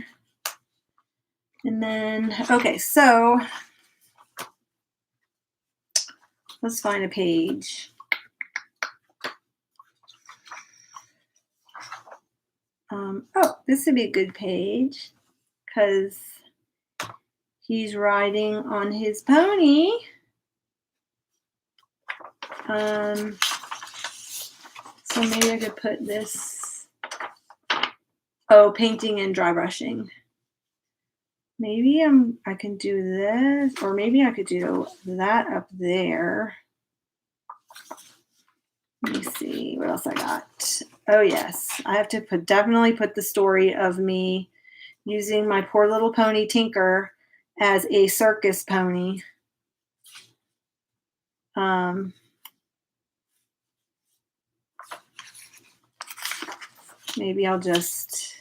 And then, okay, so let's find a page. Oh, this would be a good page because he's riding on his pony. So maybe I could put this, painting and dry brushing. Maybe I can do this, or maybe I could do that up there. Let me see what else I got. Oh yes, I have to definitely put the story of me using my poor little pony Tinker as a circus pony. Maybe I'll just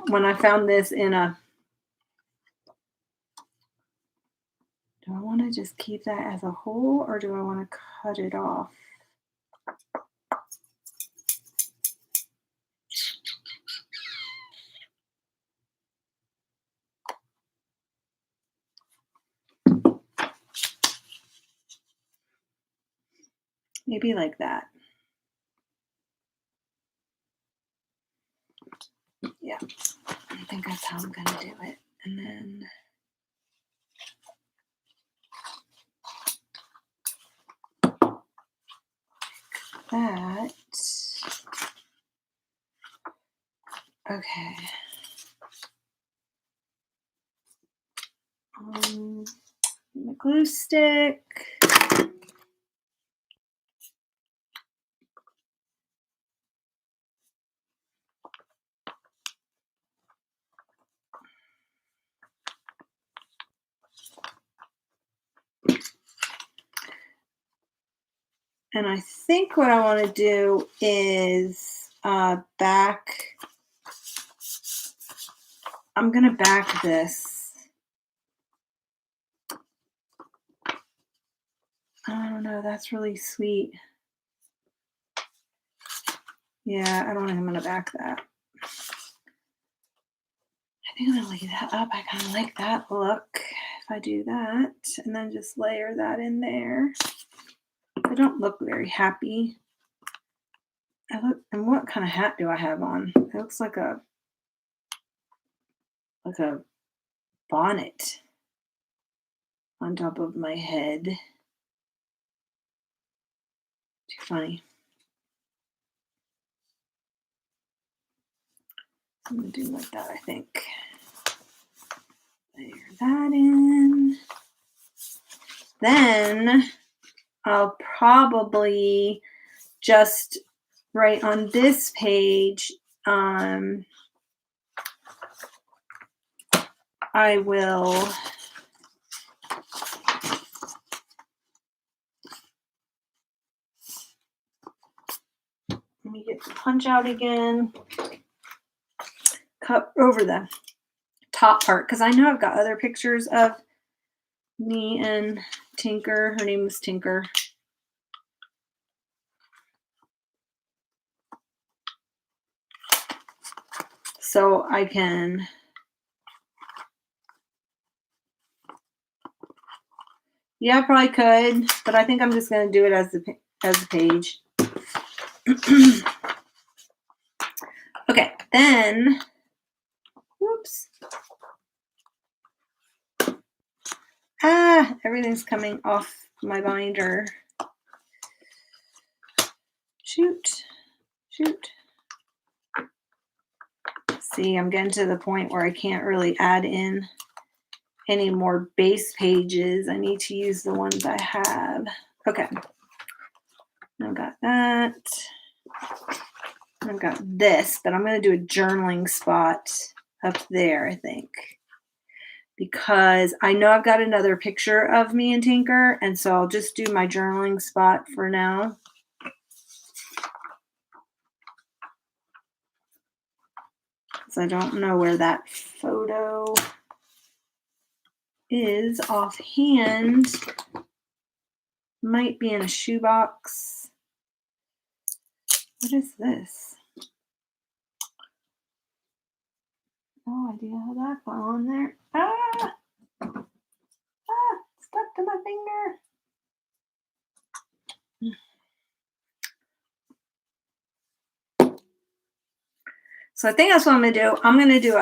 when I found this in a, do I want to just keep that as a whole or do I want to cut it off? Maybe like that. Yeah, I think that's how I'm gonna do it. And then that. Okay. The glue stick. And I think what I want to do is back. I'm going to back this. I don't know. That's really sweet. Yeah, I don't think I'm going to back that. I think I'm going to leave that up. I kind of like that look. If I do that and then just layer that in there. I don't look very happy. And what kind of hat do I have on? It looks like a bonnet on top of my head. Too funny. I'm gonna do like that, I think. Layer that in. Then I'll probably just write on this page, I will let me get the punch out again. Cut over the top part because I know I've got other pictures of me and Tinker. Her name was Tinker. So I can I probably could, but I think I'm just going to do it as a page. Okay, then, whoops. Everything's coming off my binder. Shoot. See, I'm getting to the point where I can't really add in any more base pages. I need to use the ones I have. Okay. I've got that. I've got this, but I'm going to do a journaling spot up there, I think. Because I know I've got another picture of me and Tinker, and so I'll just do my journaling spot for now. Because I don't know where that photo is offhand. Might be in a shoebox. What is this? No idea how that got on there. Stuck to my finger. So I think that's what I'm going to do. I'm going to do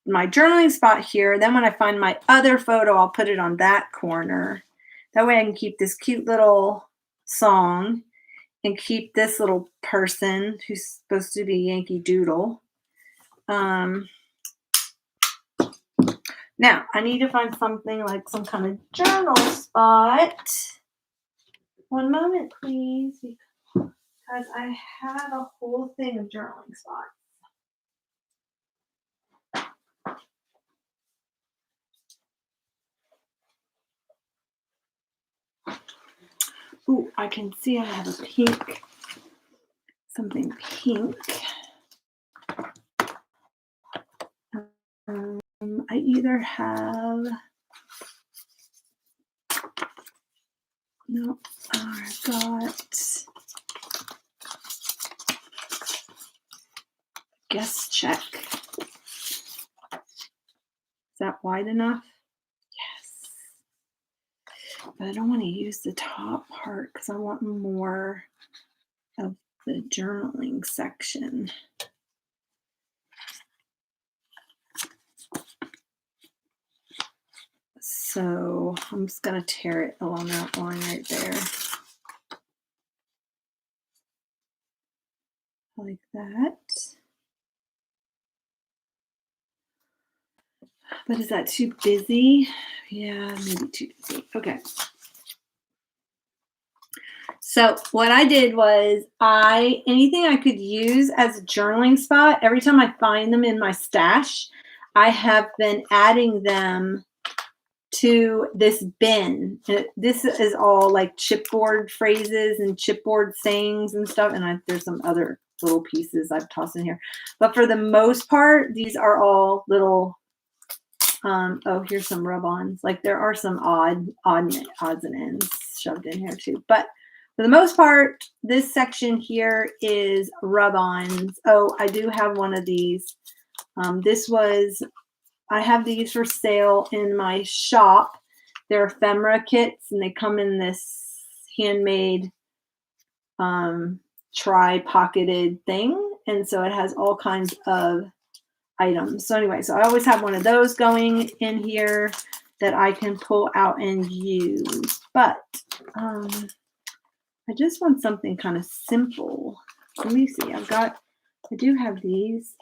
my journaling spot here. Then when I find my other photo, I'll put it on that corner. That way I can keep this cute little song and keep this little person who's supposed to be Yankee Doodle. Now, I need to find something like some kind of journal spot. One moment, please, because I have a whole thing of journaling spots. Ooh, I can see I have a pink, something pink. either have, no, I've got guest check. Is that wide enough? Yes. But I don't want to use the top part because I want more of the journaling section. So I'm just going to tear it along that line right there. Like that. But is that too busy? Yeah, maybe too busy. Okay. So what I did was anything I could use as a journaling spot, every time I find them in my stash, I have been adding them to this bin. This is all like chipboard phrases and chipboard sayings and stuff. And there's some other little pieces I've tossed in here. But for the most part, these are all little, oh, here's some rub-ons. Like there are some odds and ends shoved in here too. But for the most part, this section here is rub-ons. Oh, I do have one of these. I have these for sale in my shop. They're ephemera kits, and they come in this handmade tri-pocketed thing. And so it has all kinds of items. So anyway, so I always have one of those going in here that I can pull out and use. But I just want something kind of simple. Let me see. I do have these.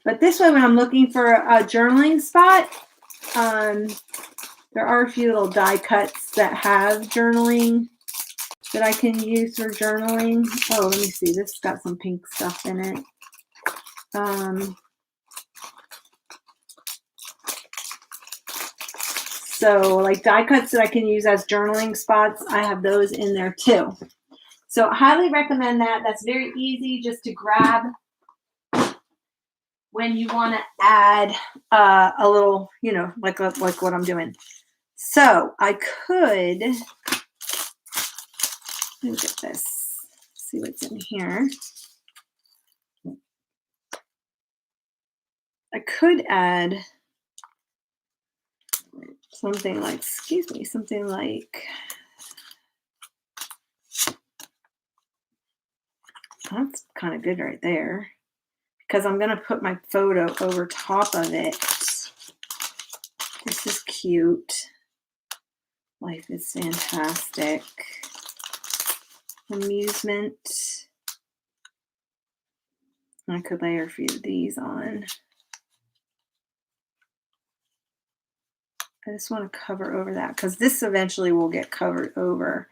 But this way, when I'm looking for a journaling spot, there are a few little die cuts that have journaling that I can use for journaling. Oh, let me see. This has got some pink stuff in it. So like die cuts that I can use as journaling spots, I have those in there too. So I highly recommend that. That's very easy just to grab when you want to add a little, like what I'm doing. So I could, let me get this, see what's in here. I could add something like, that's kind of good right there, because I'm going to put my photo over top of it. This is cute. Life is fantastic. Amusement. I could layer a few of these on. I just want to cover over that because this eventually will get covered over.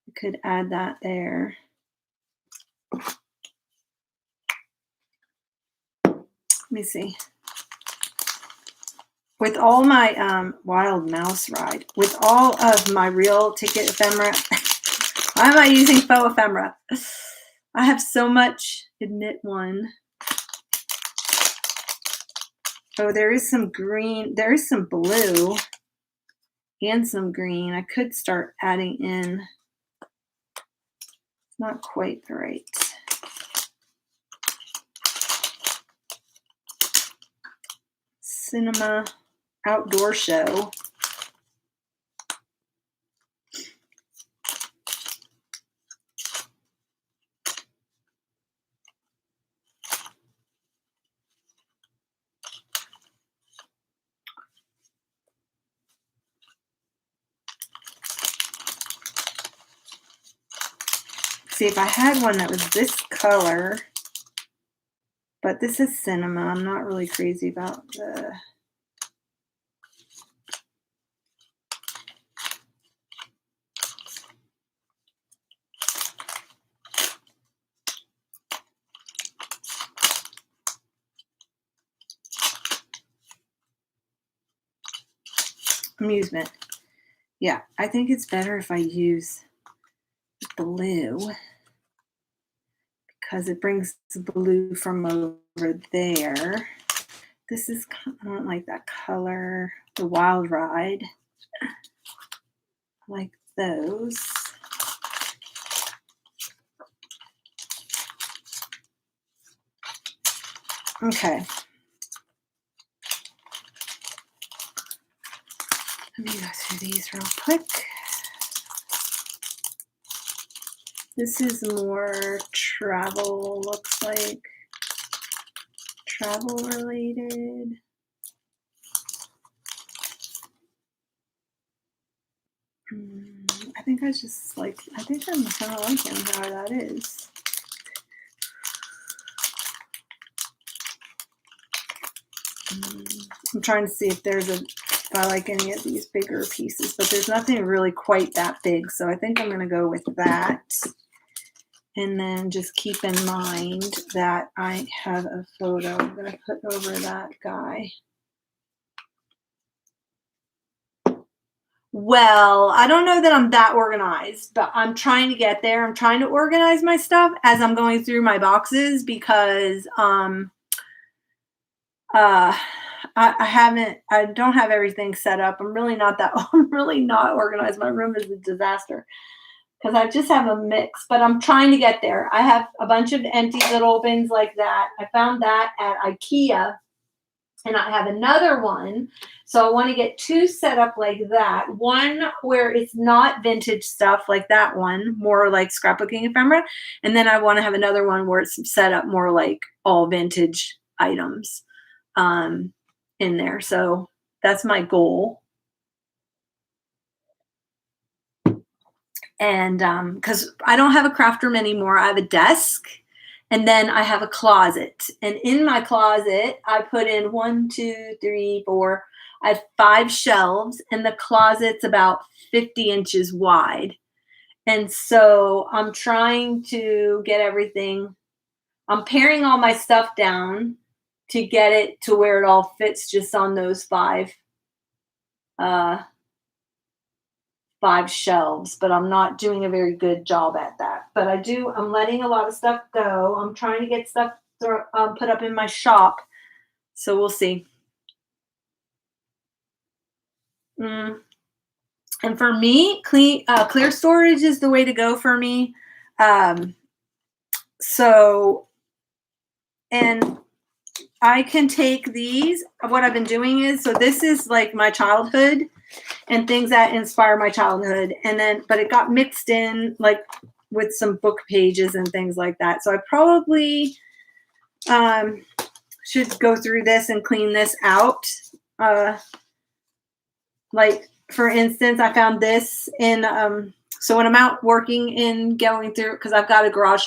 I could add that there. Let me see. With all my wild mouse ride, with all of my real ticket ephemera, why am I using faux ephemera? I have so much. Admit one. Oh, there is some green. There is some blue and some green. I could start adding in. Not quite the right. Cinema outdoor show. See, if I had one that was this color, but this is cinema. I'm not really crazy about the amusement. Yeah, I think it's better if I use blue because it brings the blue from over there. This is, I don't like that color. The Wild Ride. I like those. Okay. Let me go through these real quick. This is more travel, looks like. Travel related. I think I'm kind of liking how that is. I'm trying to see if I like any of these bigger pieces, but there's nothing really quite that big. So I think I'm going to go with that. And then just keep in mind that I have a photo I'm going to put over that guy. Well, I don't know that I'm that organized, but I'm trying to get there. I'm trying to organize my stuff as I'm going through my boxes because I don't have everything set up. I'm really not organized. My room is a disaster because I just have a mix, but I'm trying to get there. I have a bunch of empty little bins like that. I found that at IKEA, and I have another one. So I want to get two set up like that. One where it's not vintage stuff like that one, more like scrapbooking ephemera. And then I want to have another one where it's set up more like all vintage items in there. So that's my goal. And because I don't have a craft room anymore, I have a desk. And then I have a closet. And in my closet, I put in 1, 2, 3, 4. I have 5 shelves, and the closet's about 50 inches wide. And so I'm trying to get everything. I'm paring all my stuff down to get it to where it all fits just on those 5 shelves, but I'm not doing a very good job at that. But I'm letting a lot of stuff go. I'm trying to get stuff put up in my shop. So we'll see. And for me, clear storage is the way to go for me. And I can take these. What I've been doing is, so this is like my childhood and things that inspire my childhood. But it got mixed in like with some book pages and things like that. So I probably should go through this and clean this out. Like for instance, I found this in, so when I'm out working and going through, because I've got a garage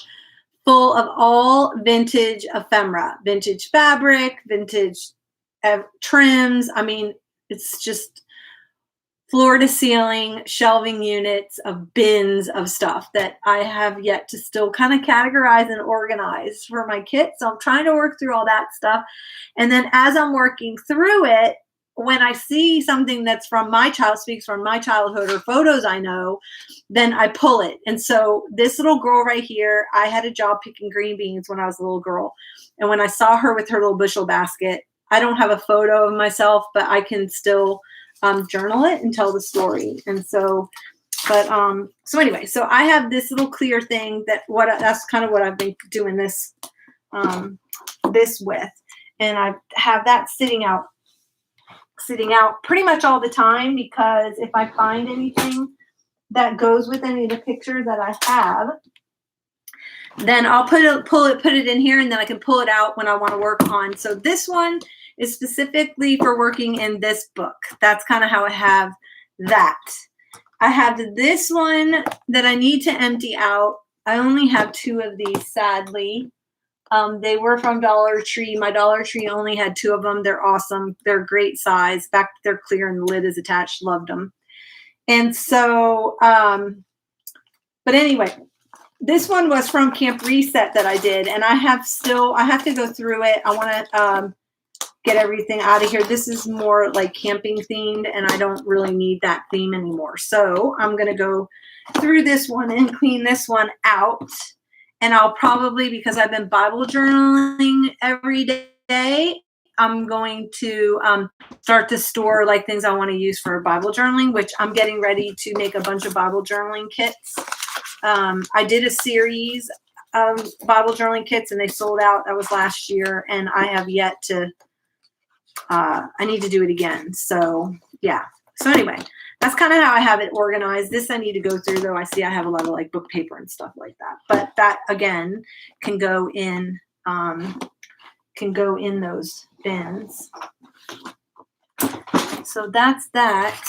full of all vintage ephemera, vintage fabric, vintage trims. I mean, it's just floor to ceiling shelving units of bins of stuff that I have yet to still kind of categorize and organize for my kit. So I'm trying to work through all that stuff. And then as I'm working through it, when I see something that's speaks from my childhood or photos I know, then I pull it. And so this little girl right here, I had a job picking green beans when I was a little girl. And when I saw her with her little bushel basket, I don't have a photo of myself, but I can still journal it and tell the story. And so, so anyway, so I have this little clear thing that's kind of what I've been doing this with. And I have that sitting out pretty much all the time, because if I find anything that goes with any of the pictures that I have, then I'll put it in here, and then I can pull it out when I want to work on. So this one is specifically for working in this book. That's kind of how I have that. I have this one that I need to empty out. I only have 2 of these, sadly. They were from Dollar Tree. My Dollar Tree only had 2 of them. They're awesome. They're great size. Back, they're clear and the lid is attached. Loved them. And so, but anyway, this one was from Camp Reset that I did, and I have to go through it. I want to get everything out of here. This is more like camping themed, and I don't really need that theme anymore. So I'm going to go through this one and clean this one out. And I'll probably, because I've been Bible journaling every day, I'm going to start to store like things I want to use for Bible journaling, which I'm getting ready to make a bunch of Bible journaling kits. I did a series of Bible journaling kits and they sold out. That was last year, and I have yet to, I need to do it again. So yeah. So anyway, that's kind of how I have it organized. This I need to go through, though. I see I have a lot of like book paper and stuff like that. But that again can go in those bins. So that's that.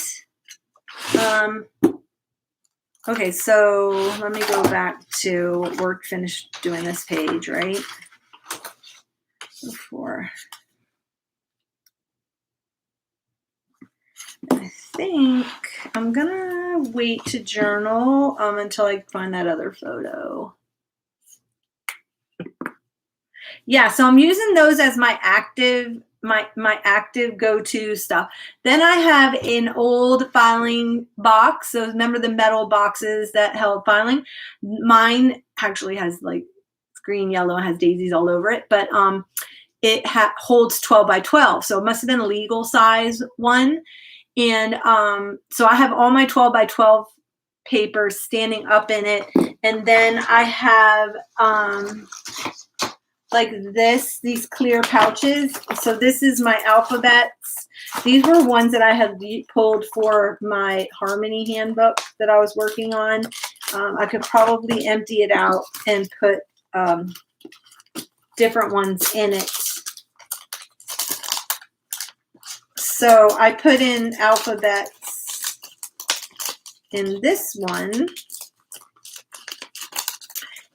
Okay, so let me go back to work, finished doing this page, right? Before. I think I'm gonna wait to journal until I find that other photo. Yeah, so I'm using those as my active go-to stuff. Then I have an old filing box. So remember the metal boxes that held filing? Mine actually has like green, yellow, and has daisies all over it, but it holds 12 by 12. So it must have been a legal size one. And so I have all my 12 by 12 papers standing up in it. And then I have like these clear pouches. So this is my alphabets. These were ones that I had pulled for my Harmony handbook that I was working on. I could probably empty it out and put different ones in it. So I put in alphabets in this one.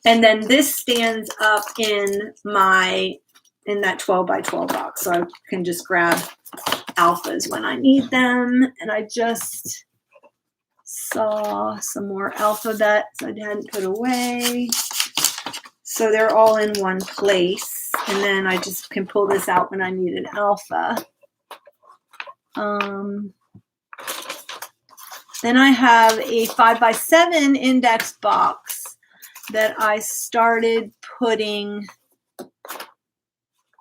And then this stands up in that 12 by 12 box. So I can just grab alphas when I need them. And I just saw some more alphabets I hadn't put away. So they're all in one place. And then I just can pull this out when I need an alpha. Then I have a 5x7 index box that I started putting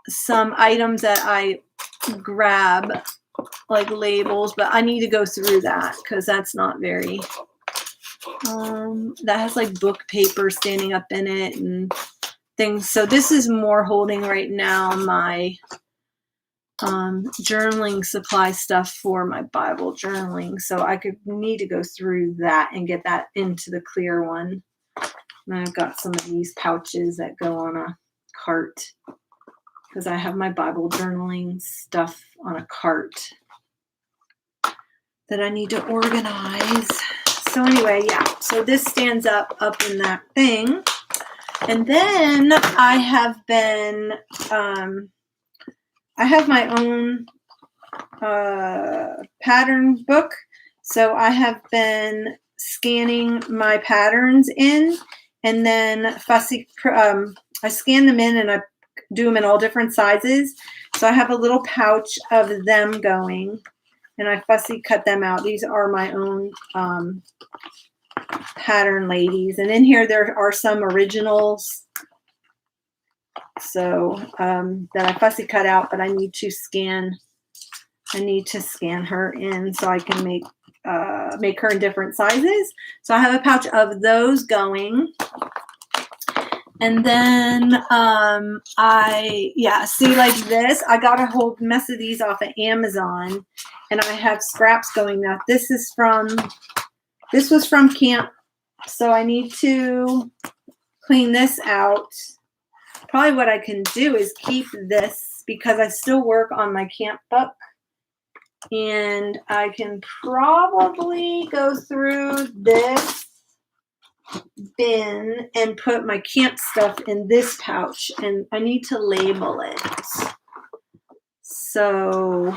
some items that I grab, like labels, but I need to go through that because that's not very, that has like book paper standing up in it and things. So this is more holding right now my journaling supply stuff for my Bible journaling. So I need to go through that and get that into the clear one. And I've got some of these pouches that go on a cart because I have my Bible journaling stuff on a cart that I need to organize. So anyway, yeah. So this stands up in that thing. And then I have been, I have my own pattern book. So I have been scanning my patterns in, and then I scan them in and I do them in all different sizes. So I have a little pouch of them going, and I fussy cut them out. These are my own pattern ladies. And in here there are some originals. So that I fussy cut out, but I need to scan her in so I can make her in different sizes. So I have a pouch of those going. And then see like this, I got a whole mess of these off of Amazon, and I have scraps going now. This was from camp. So I need to clean this out. Probably what I can do is keep this because I still work on my camp book, and I can probably go through this bin and put my camp stuff in this pouch, and I need to label it. So,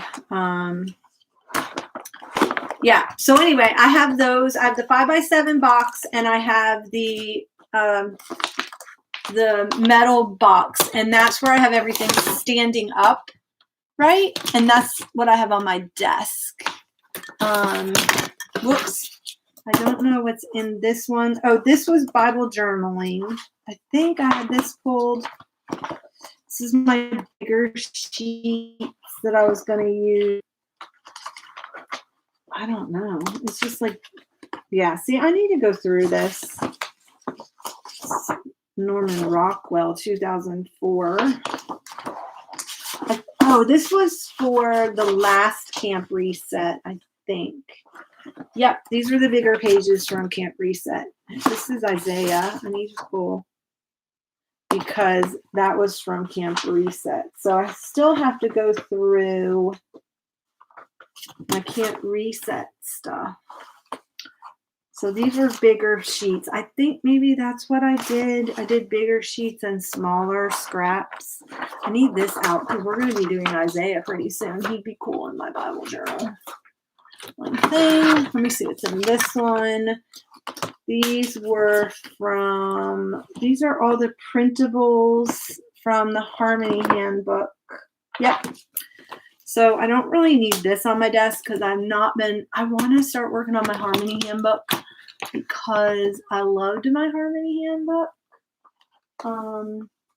yeah. So anyway, I have those. I have the 5x7 box, and I have the metal box, and that's where I have everything standing up, right? And that's what I have on my desk. Whoops. I don't know what's in this one. Oh, this was Bible journaling. I think I had this pulled. This is my bigger sheets that I was going to use. I don't know. It's just like, yeah, see, I need to go through this. Norman Rockwell, 2004. Oh, this was for the last Camp Reset, I think. Yep, these were the bigger pages from Camp Reset. This is Isaiah. I need to pull because that was from Camp Reset. So I still have to go through my Camp Reset stuff. So these were bigger sheets. I think maybe that's what I did. I did bigger sheets and smaller scraps. I need this out because we're going to be doing Isaiah pretty soon. He'd be cool in my Bible journal. One thing. Let me see what's in this one. These were from, these are all the printables from the Harmony Handbook. Yep. So I don't really need this on my desk because I want to start working on my Harmony Handbook because I loved my Harmony Handbook.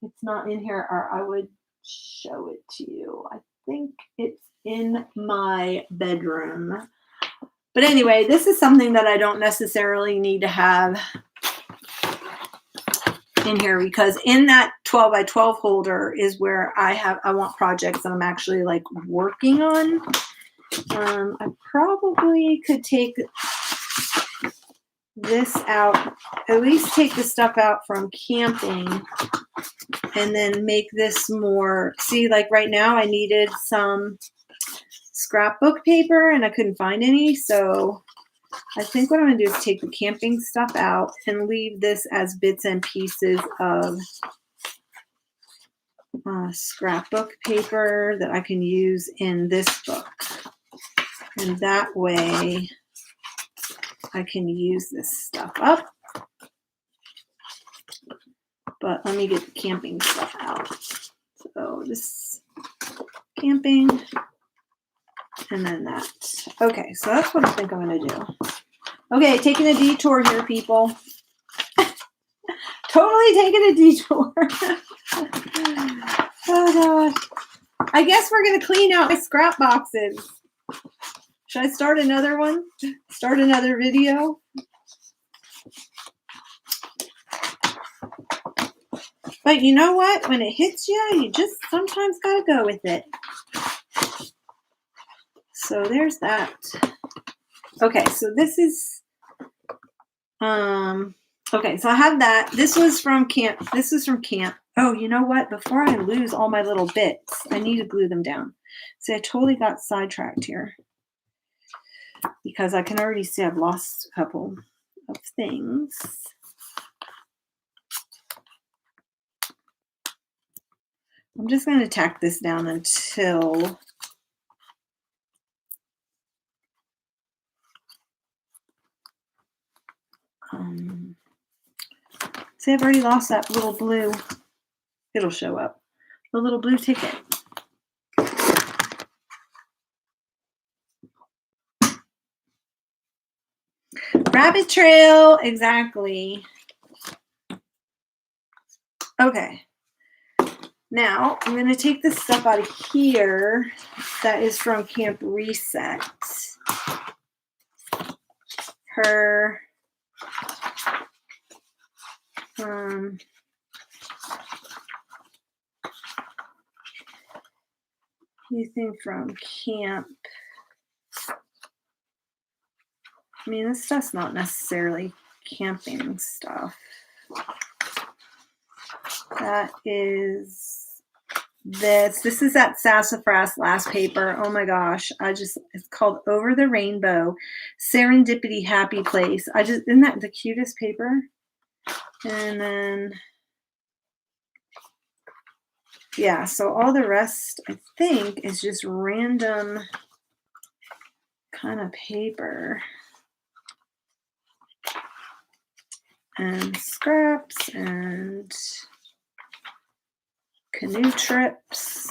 It's not in here or I would show it to you. I think it's in my bedroom. But anyway, this is something that I don't necessarily need to have in here because in that 12 by 12 holder is where I want projects that I'm actually like working on. I probably could take this out, at least take the stuff out from camping and then make this more, see, like right now I needed some scrapbook paper and I couldn't find any. So I think what I'm going to do is take the camping stuff out and leave this as bits and pieces of scrapbook paper that I can use in this book. And that way I can use this stuff up. But let me get the camping stuff out. So this camping and then that. Okay, so that's what I think I'm going to do. Okay, taking a detour here, people. Totally taking a detour. Oh, gosh. I guess we're going to clean out my scrap boxes. Should I start another one? Start another video? But you know what? When it hits you, you just sometimes got to go with it. So there's that. Okay, so this is, okay, so I have that. This was from camp. This is from camp. Oh, you know what? Before I lose all my little bits, I need to glue them down. See, I totally got sidetracked here because I can already see I've lost a couple of things. I'm just going to tack this down until see, I've already lost that little blue. It'll show up. The little blue ticket. Rabbit trail, exactly. Okay. Now, I'm going to take this stuff out of here that is from Camp Reset. Her anything from camp. I mean, this stuff's not necessarily camping stuff. That is this. This is that Sassafras last paper. Oh my gosh. It's called Over the Rainbow, Serendipity Happy Place. Isn't that the cutest paper? And then, yeah, so all the rest, I think, is just random kind of paper. And scraps and canoe trips.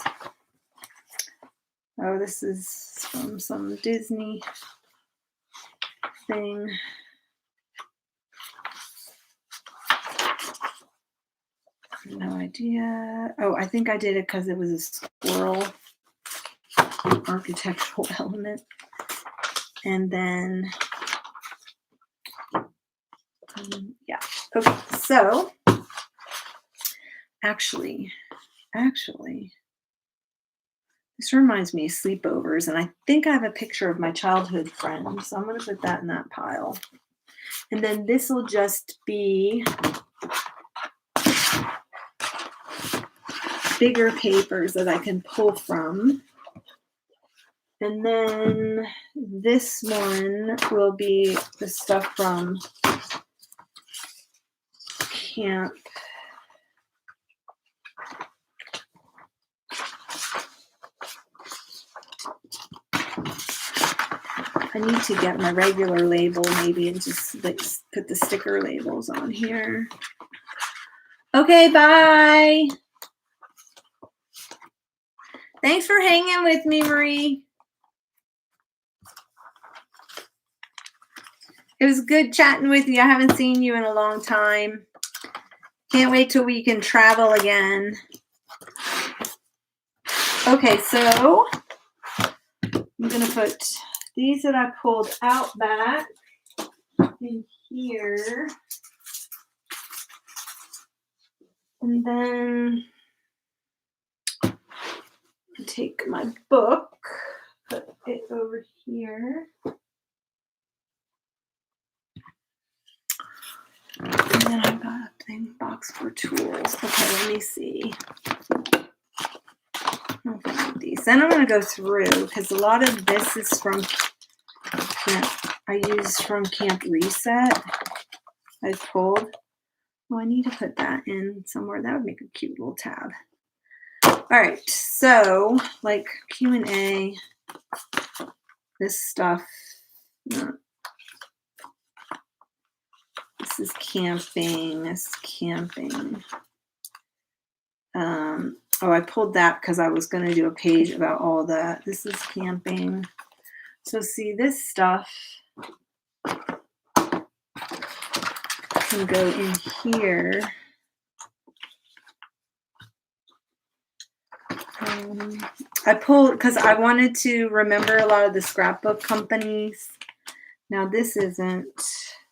Oh, this is from some Disney thing. no idea. Oh, I think I did it because it was a squirrel architectural element. And then, yeah. Okay, so actually, this reminds me of sleepovers, and I think I have a picture of my childhood friend, so I'm going to put that in that pile. And then this will just be bigger papers that I can pull from. And then this one will be the stuff from camp. I need to get my regular label maybe and just like put the sticker labels on here. Okay, bye. Thanks for hanging with me, Marie. It was good chatting with you. I haven't seen you in a long time. Can't wait till we can travel again. Okay, so I'm going to put these that I pulled out back in here. And then take my book, put it over here. And then I've got a thing box for tools. Okay, let me see. I'll find these. Then I'm going to go through because a lot of this is from I used from Camp Reset. I pulled. Oh, I need to put that in somewhere. That would make a cute little tab. All right, so like Q&A, this stuff. This is camping. This is camping. Oh, I pulled that because I was going to do a page about all that. This is camping. So see, this stuff can go in here. I pulled because I wanted to remember a lot of the scrapbook companies. Now this isn't,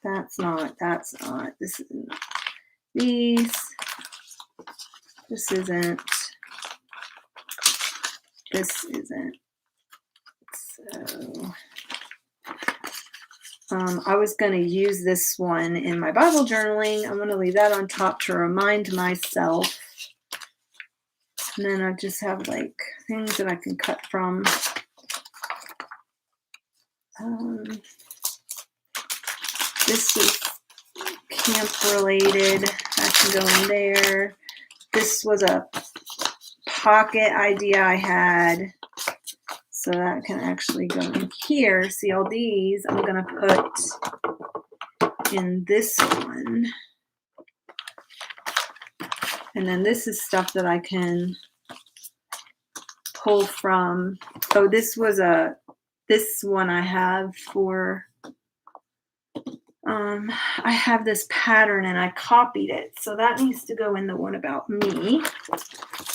that's not, this isn't these, this isn't, this isn't. So I was going to use this one in my Bible journaling. I'm going to leave that on top to remind myself. And then I just have like things that I can cut from. This is camp related. That can go in there. This was a pocket idea I had. So that can actually go in here. See all these I'm going to put in this one. And then this is stuff that I can pull from. Oh, this was this one I have for, I have this pattern and I copied it. So that needs to go in the one about me.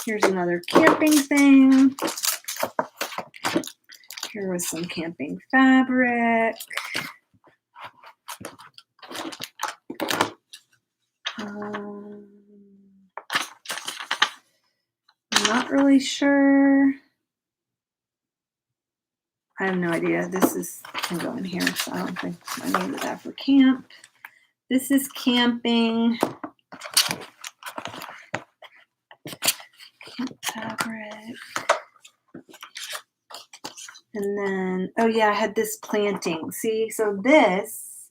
Here's another camping thing. Here was some camping fabric. I'm not really sure. I have no idea. This can go in here, so I don't think I needed that for camp. This is camping. Camp fabric. And then, oh yeah, I had this planting. See, so this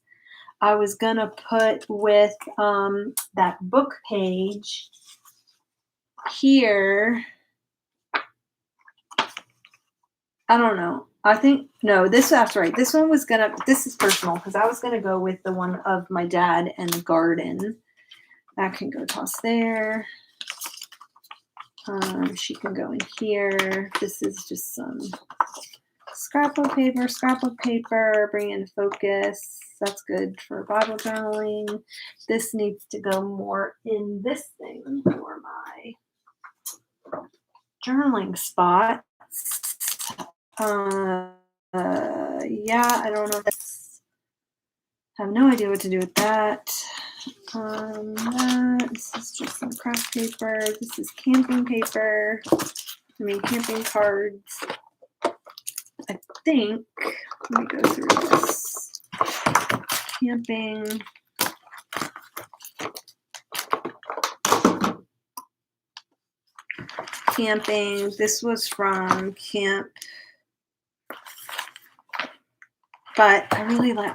I was going to put with that book page here. I don't know. I think, no, that's right. This one was this is personal because I was going to go with the one of my dad and the garden. That can go toss there. She can go in here. This is just some scrapbook paper, bring in focus. That's good for Bible journaling. This needs to go more in this thing for my journaling spots. Yeah, I don't know. I have no idea what to do with that. This is just some craft paper. This is camping paper. Camping cards. I think, let me go through this. Camping. This was from camp. But I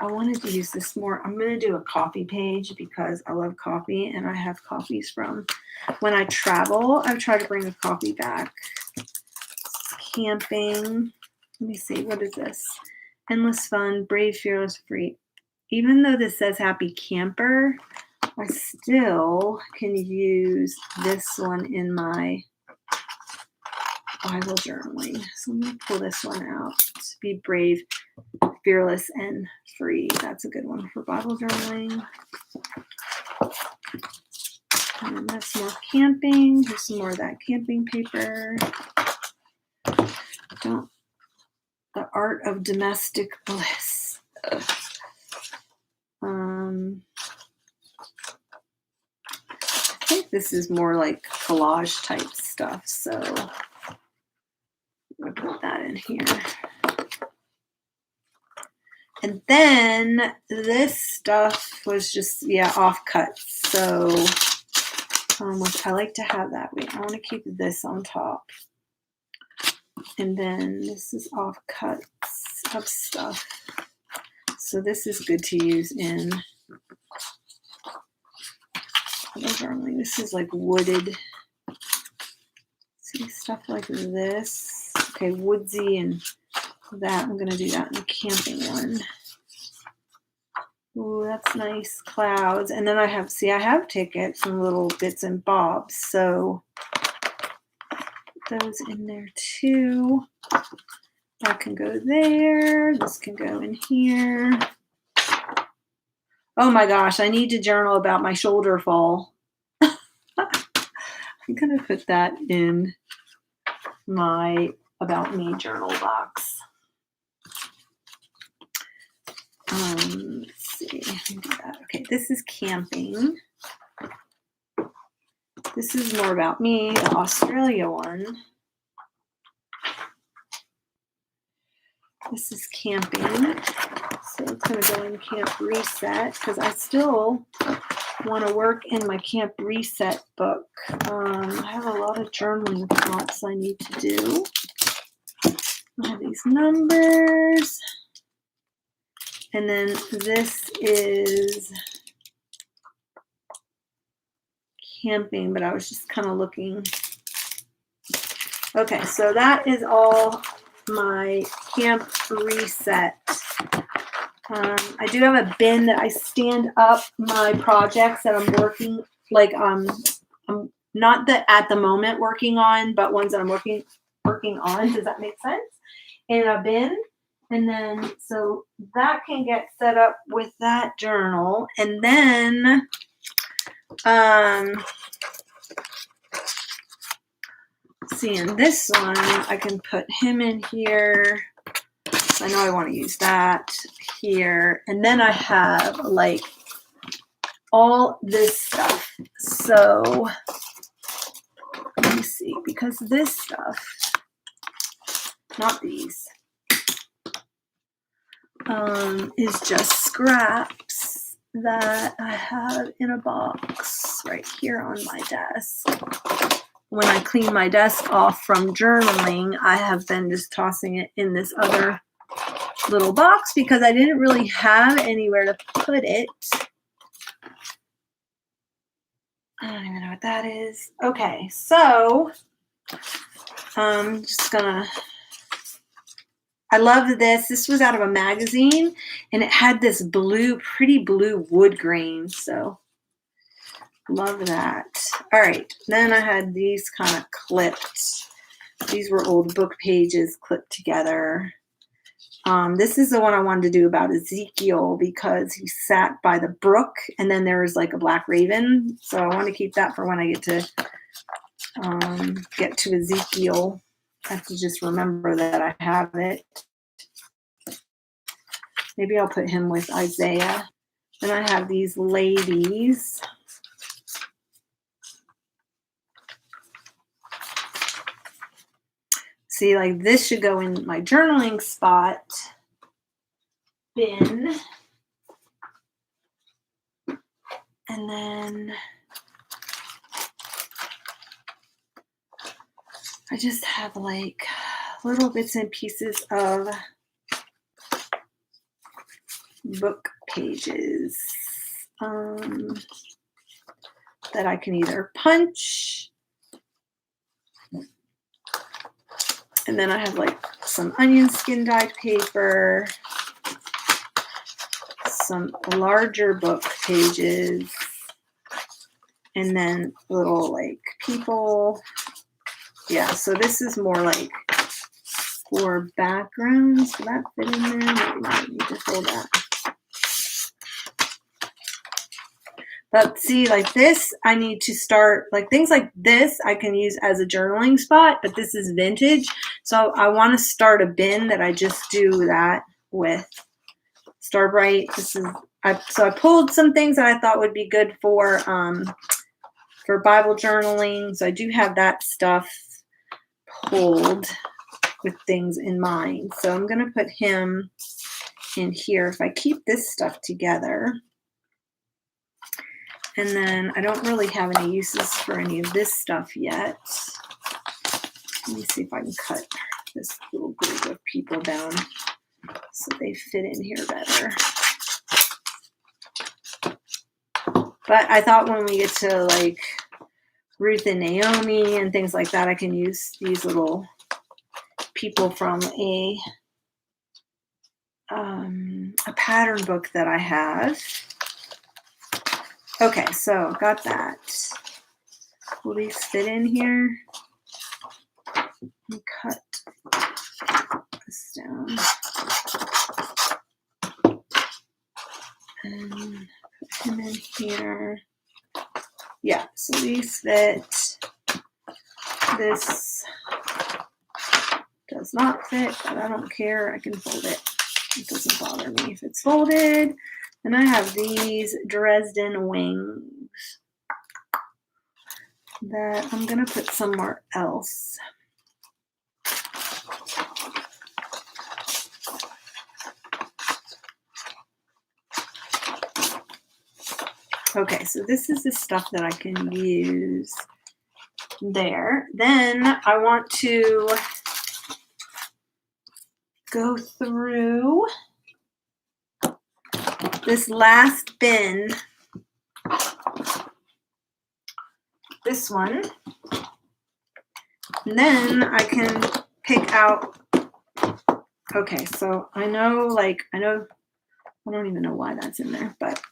wanted to use this more. I'm going to do a coffee page because I love coffee and I have coffees from when I travel. I've tried to bring a coffee back. Camping. Let me see. What is this? Endless fun, brave, fearless, free. Even though this says happy camper, I still can use this one in my Bible journaling. So I'm going to pull this one out. Be brave, fearless, and free. That's a good one for Bible journaling. And that's more camping. Here's some more of that camping paper. The art of domestic bliss. I think this is more like collage type stuff. So I'm going to put that in here. And then this stuff was just, offcuts. So which I like to have that. Wait, I want to keep this on top. And then this is offcuts of stuff. So this is good to use in journaling. This is like wooded. See, stuff like this. Okay, woodsy and that. I'm going to do that in the camping one. Ooh, that's nice. Clouds. And then I have tickets and little bits and bobs. So put those in there too. That can go there. This can go in here. Oh my gosh, I need to journal about my shoulder fall. I'm going to put that in my About Me journal box. Let's see. Let me do that. Okay, this is camping. This is more about me, the Australia one. This is camping. So it's going to go in Camp Reset because I still want to work in my Camp Reset book. I have a lot of journaling prompts I need to do. I have these numbers. And then this is camping, but I was just kind of looking. Okay, so that is all my Camp Reset. I do have a bin that I stand up my projects that I'm working, like I'm not at the moment working on, but ones that I'm working on. Does that make sense? In a bin. And then, so that can get set up with that journal. And then, see, in this one, I can put him in here. I know I want to use that here. And then I have like all this stuff. So let me see, because this stuff, not these, is just scraps that I have in a box right here on my desk. When I clean my desk off from journaling, I have been just tossing it in this other little box because I didn't really have anywhere to put it. I don't even know what that is. Okay, so I'm just gonna, I loved this. This was out of a magazine and it had this pretty blue wood grain. So love that. All right, then I had these kind of clipped. These were old book pages clipped together. This is the one I wanted to do about Ezekiel because he sat by the brook and then there was like a black raven. So I want to keep that for when I get to Ezekiel. I have to just remember that I have it. Maybe I'll put him with Isaiah. Then I have these ladies. See, like this should go in my journaling spot bin. And then I just have like little bits and pieces of book pages that I can either punch. And then I have like some onion skin dyed paper, some larger book pages, and then little like people. Yeah, so this is more like for backgrounds. Will that fit in there? Maybe I need to fold that. But see, like this, I need to start, like things like this I can use as a journaling spot, but this is vintage. So I want to start a bin that I just do that with. Starbright. So I pulled some things that I thought would be good for Bible journaling. So I do have that stuff pulled with things in mind. So I'm going to put him in here if I keep this stuff together. And then I don't really have any uses for any of this stuff yet. Let me see if I can cut this little group of people down so they fit in here better. But I thought when we get to like Ruth and Naomi and things like that, I can use these little people from a pattern book that I have. Okay, so got that. Will these fit in here? Let me cut this down. And put him in here. Yeah, so these fit. This does not fit, but I don't care. I can fold it. It doesn't bother me if it's folded. And I have these Dresden wings that I'm going to put somewhere else. Okay, so this is the stuff that I can use there. Then I want to go through this last bin, this one, and then I can pick out, okay, so I don't even know why that's in there, but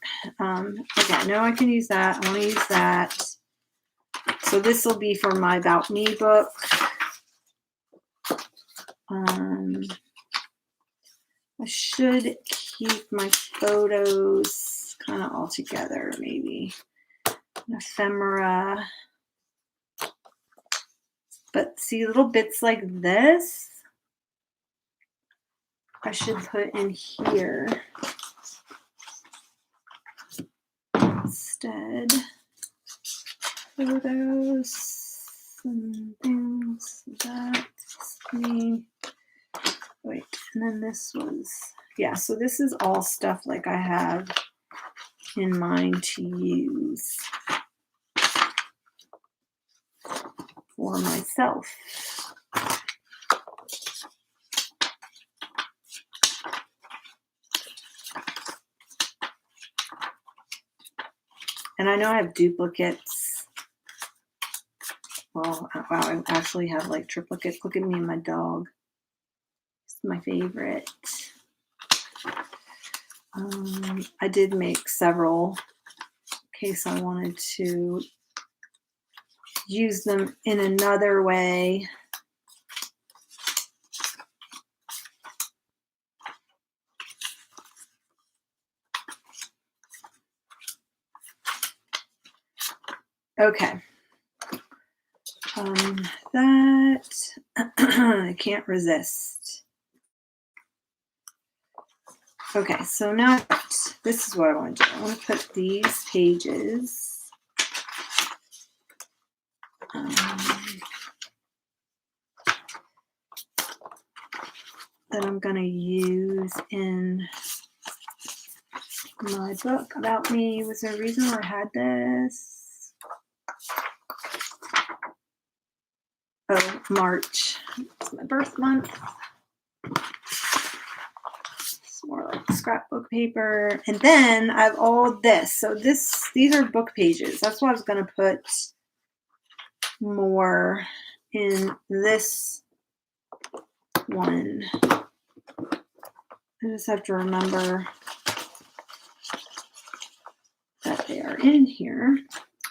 okay, I know I can use that. I want to use that. So this will be for my About Me book. I should keep my photos kind of all together, maybe. An ephemera. But see, little bits like this, I should put in here instead. Photos and things. That's me. Wait, and then this was, yeah, so this is all stuff like I have in mind to use for myself. And I know I have duplicates. Well, wow, I actually have like triplicates. Look at me and my dog. It's my favorite. I did make several in case I wanted to use them in another way. Okay. That I can't resist. Okay, so now this is what I want to do. I want to put these pages that I'm going to use in my book about me. Was there a reason I had this? Oh, March. It's my birth month. It's more like scrapbook paper. And then I have all this. So these are book pages. That's why I was going to put more in this one. I just have to remember that they are in here,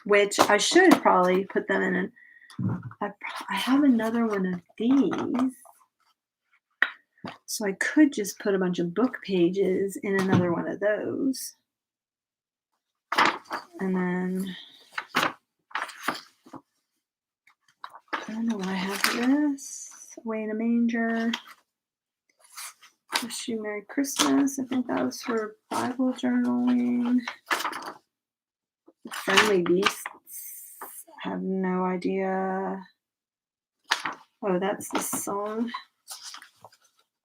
which I should probably put them in. I have another one of these, so I could just put a bunch of book pages in another one of those. And then, I don't know why I have this. Away in a Manger. Wish You Merry Christmas. I think that was for Bible journaling. Friendly Beasts. I have no idea. Oh, that's the song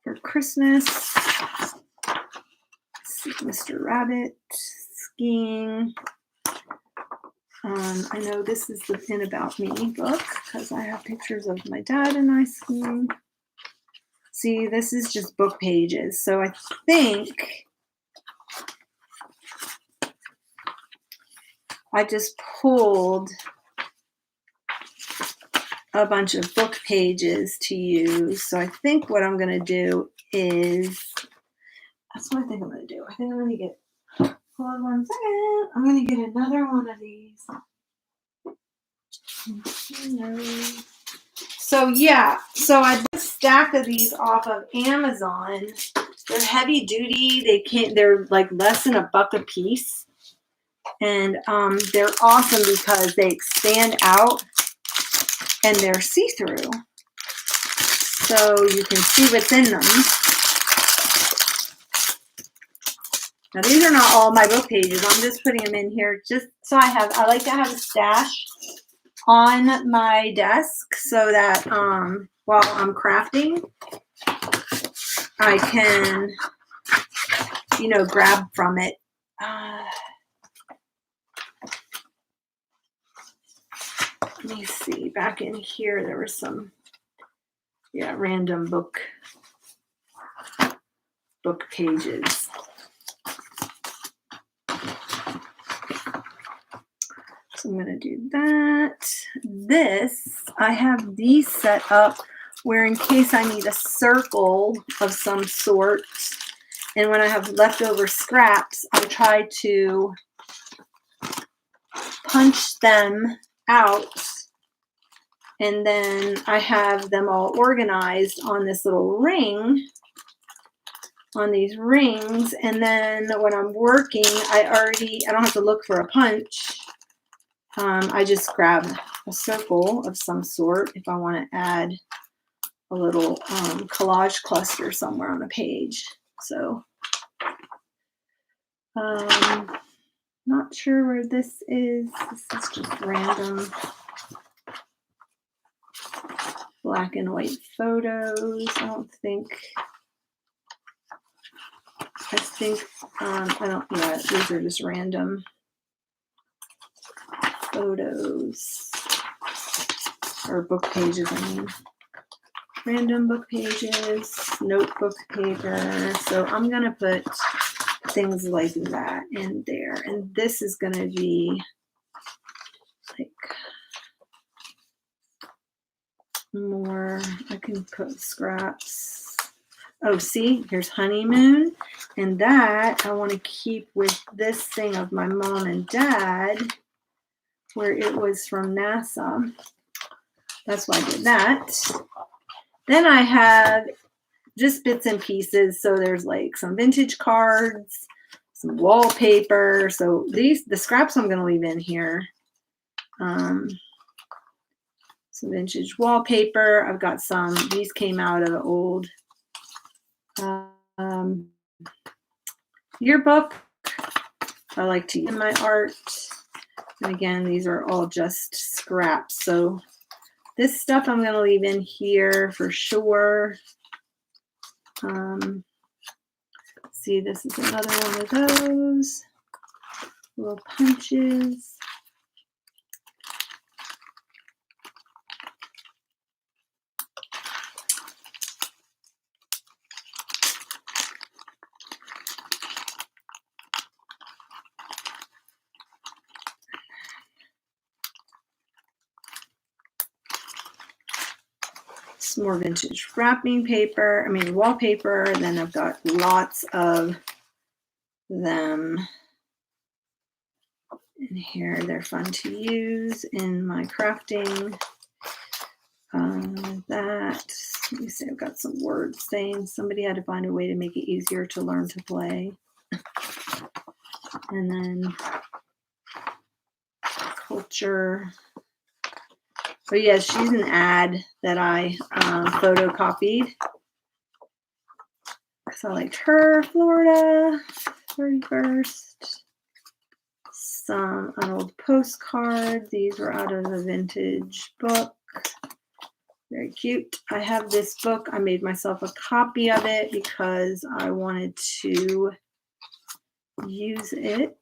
for Christmas. Mr. Rabbit. Skiing. I know this is the In About Me book because I have pictures of my dad and I skiing. See, this is just book pages. So I think I just pulled a bunch of book pages to use. So I think what I'm going to do is, that's what I think I'm going to do. I think I'm going to get, hold on 1 second. I'm going to get another one of these. So yeah, so I bought a stack of these off of Amazon. They're heavy duty. They're like less than $1 a piece. And they're awesome because they expand out and they're see-through. So you can see what's in them. Now these are not all my book pages. I'm just putting them in here just so I like to have a stash on my desk so that while I'm crafting, I can, grab from it. Let me see. Back in here, there were some, random book pages. So I'm going to do that. I have these set up where in case I need a circle of some sort, and when I have leftover scraps, I try to punch them out, and then I have them all organized on this little ring, on these rings, and then when I'm working, I don't have to look for a punch. I just grab a circle of some sort if I want to add a little collage cluster somewhere on a page. So, not sure where this is. This is just random black and white photos. These are just random photos or book pages, random book pages, notebook paper. So I'm going to put things like that in there. And this is going to be like more, I can put scraps. Oh, see, here's honeymoon. And that I want to keep with this thing of my mom and dad, where it was from NASA. That's why I did that. Then I have just bits and pieces. So there's like some vintage cards, some wallpaper. So the scraps I'm going to leave in here. some vintage wallpaper. I've got some, these came out of the old yearbook. I like to use in my art. And again, these are all just scraps. So this stuff I'm going to leave in here for sure. See, this is another one of those little punches. Some more vintage wrapping paper, wallpaper, and then I've got lots of them in here. They're fun to use in my crafting. Let me see, I've got some words saying somebody had to find a way to make it easier to learn to play. And then culture. Oh yes, she's an ad that I photocopied because I liked her. Florida, 31st. An old postcard. These were out of a vintage book. Very cute. I have this book. I made myself a copy of it because I wanted to use it.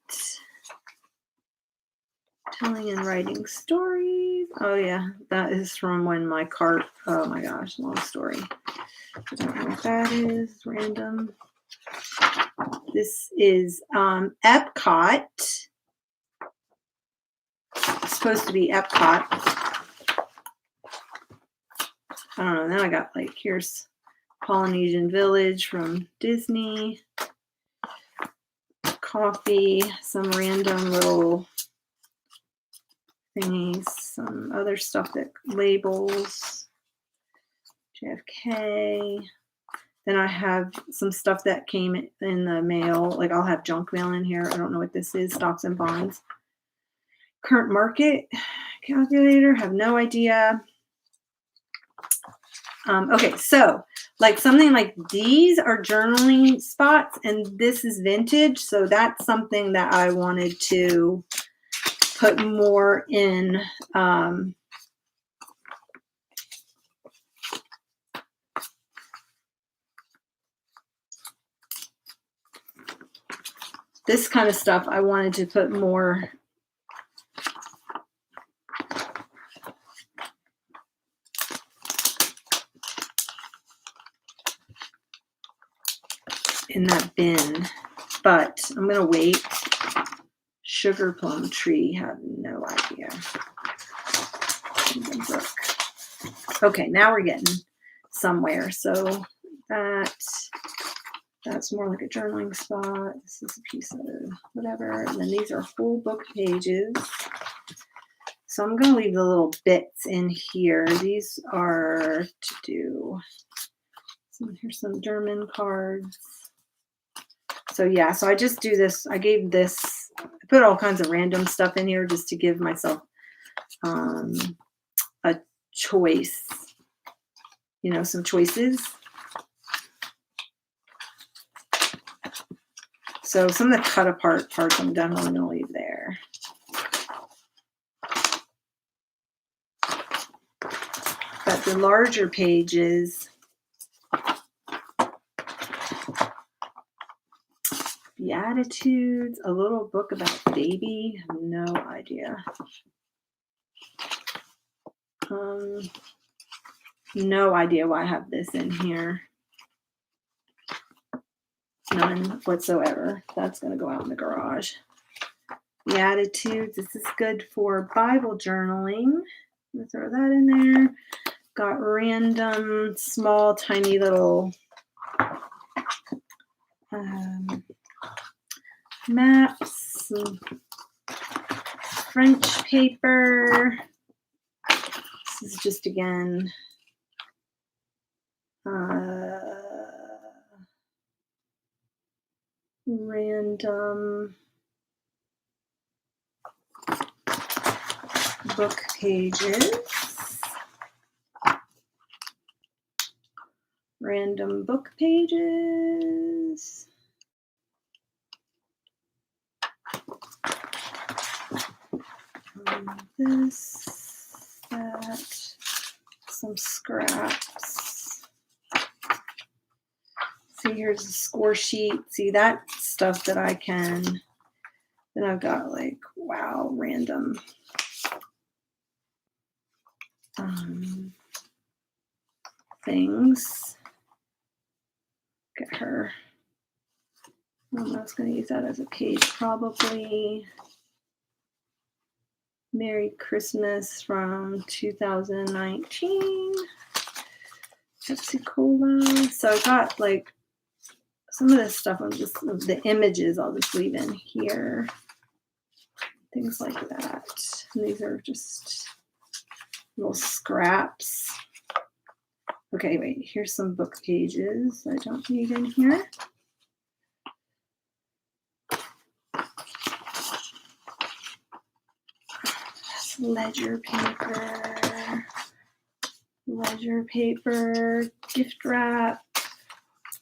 Telling and writing stories. Oh yeah, that is from when my cart. Oh my gosh, long story. I don't know what that is. Random. This is Epcot. It's supposed to be Epcot. I don't know. Then I got like, here's Polynesian Village from Disney. Coffee. Some random little thingies, some other stuff that labels, JFK. Then I have some stuff that came in the mail. Like I'll have junk mail in here. I don't know what this is. Stocks and bonds. Current market calculator. Have no idea. Okay, so like something like these are journaling spots, and this is vintage. So that's something that I wanted to put more in this kind of stuff. I wanted to put more in that bin, but I'm gonna wait. Sugar plum tree, have no idea. Okay, now we're getting somewhere. So that's more like a journaling spot. This is a piece of whatever. And then these are whole book pages. So I'm going to leave the little bits in here. These are to do. So here's some German cards. So yeah, so I just do this. I gave this, I put all kinds of random stuff in here just to give myself a choice, some choices. So some of the cut apart parts I'm definitely going to leave there. But the larger pages, Beatitudes, a little book about baby, no idea. No idea why I have this in here. None whatsoever. That's going to go out in the garage. Beatitudes, this is good for Bible journaling. I'll throw that in there. Got random, small, tiny little maps, some French paper. This is just, again, random book pages. Random book pages. This, that, some scraps. See, here's a score sheet. See, that stuff that I can. Then I've got like, wow, random things. Look at her. I was going to use that as a page probably. Merry Christmas from 2019. Pepsi Cola. So I got like some of this stuff, I'm just, the images I'll just leave in here. Things like that. And these are just little scraps. Okay, wait, here's some book pages I don't need in here. That's ledger paper, gift wrap,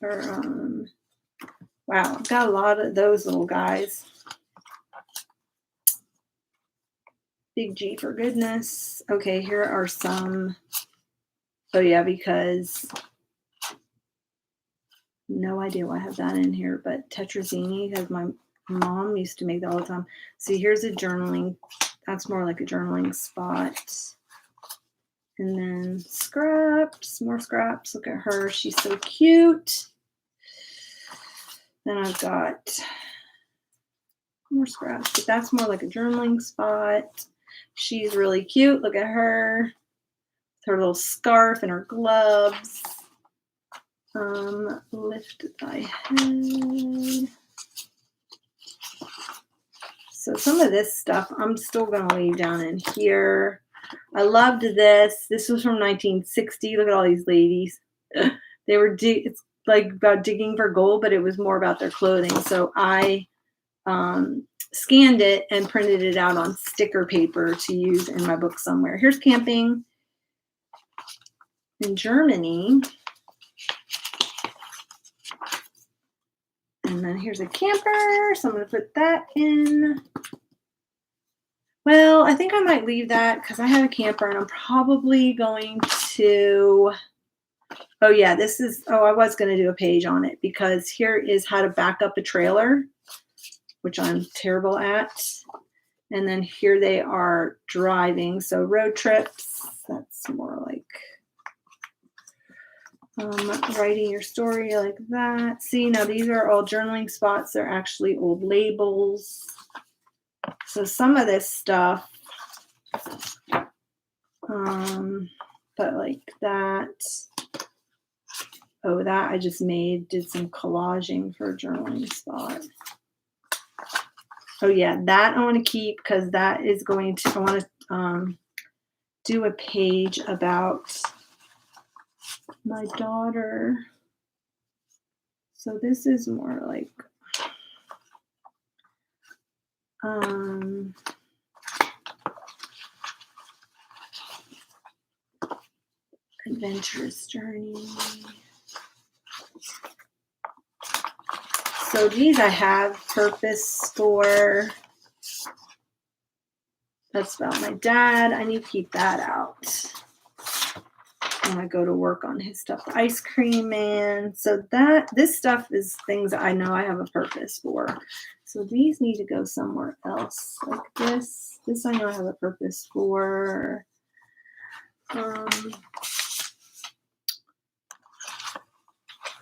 or wow, I've got a lot of those little guys. Big G for goodness. Okay, here are some. Oh yeah, because no idea why I have that in here, but tetrazzini, because my mom used to make that all the time. See, here's a journaling. That's more like a journaling spot. And then scraps, more scraps. Look at her. She's so cute. Then I've got more scraps, but that's more like a journaling spot. She's really cute. Look at her. Her little scarf and her gloves. Lift thy head. So some of this stuff I'm still going to leave down in here. I loved this. This was from 1960. Look at all these ladies. They were, it's like about digging for gold, but it was more about their clothing. So I scanned it and printed it out on sticker paper to use in my book somewhere. Here's camping in Germany. And then here's a camper. So I'm going to put that in. Well, I think I might leave that because I have a camper and I'm probably going to, oh yeah, this is, oh, I was going to do a page on it because here is how to back up a trailer, which I'm terrible at. And then here they are driving. So road trips, that's more like writing your story like that. See, now these are all journaling spots. They're actually old labels. So some of this stuff, but like that, oh, that I just did some collaging for a journaling spot. Oh yeah, that I want to keep because that is going to, I want to do a page about my daughter. So this is more like, adventurous journey. So these I have purpose for. That's about my dad. I need to keep that out when I go to work on his stuff. The ice cream man. So this stuff is things I know I have a purpose for. So these need to go somewhere else. Like this. This I know I have a purpose for.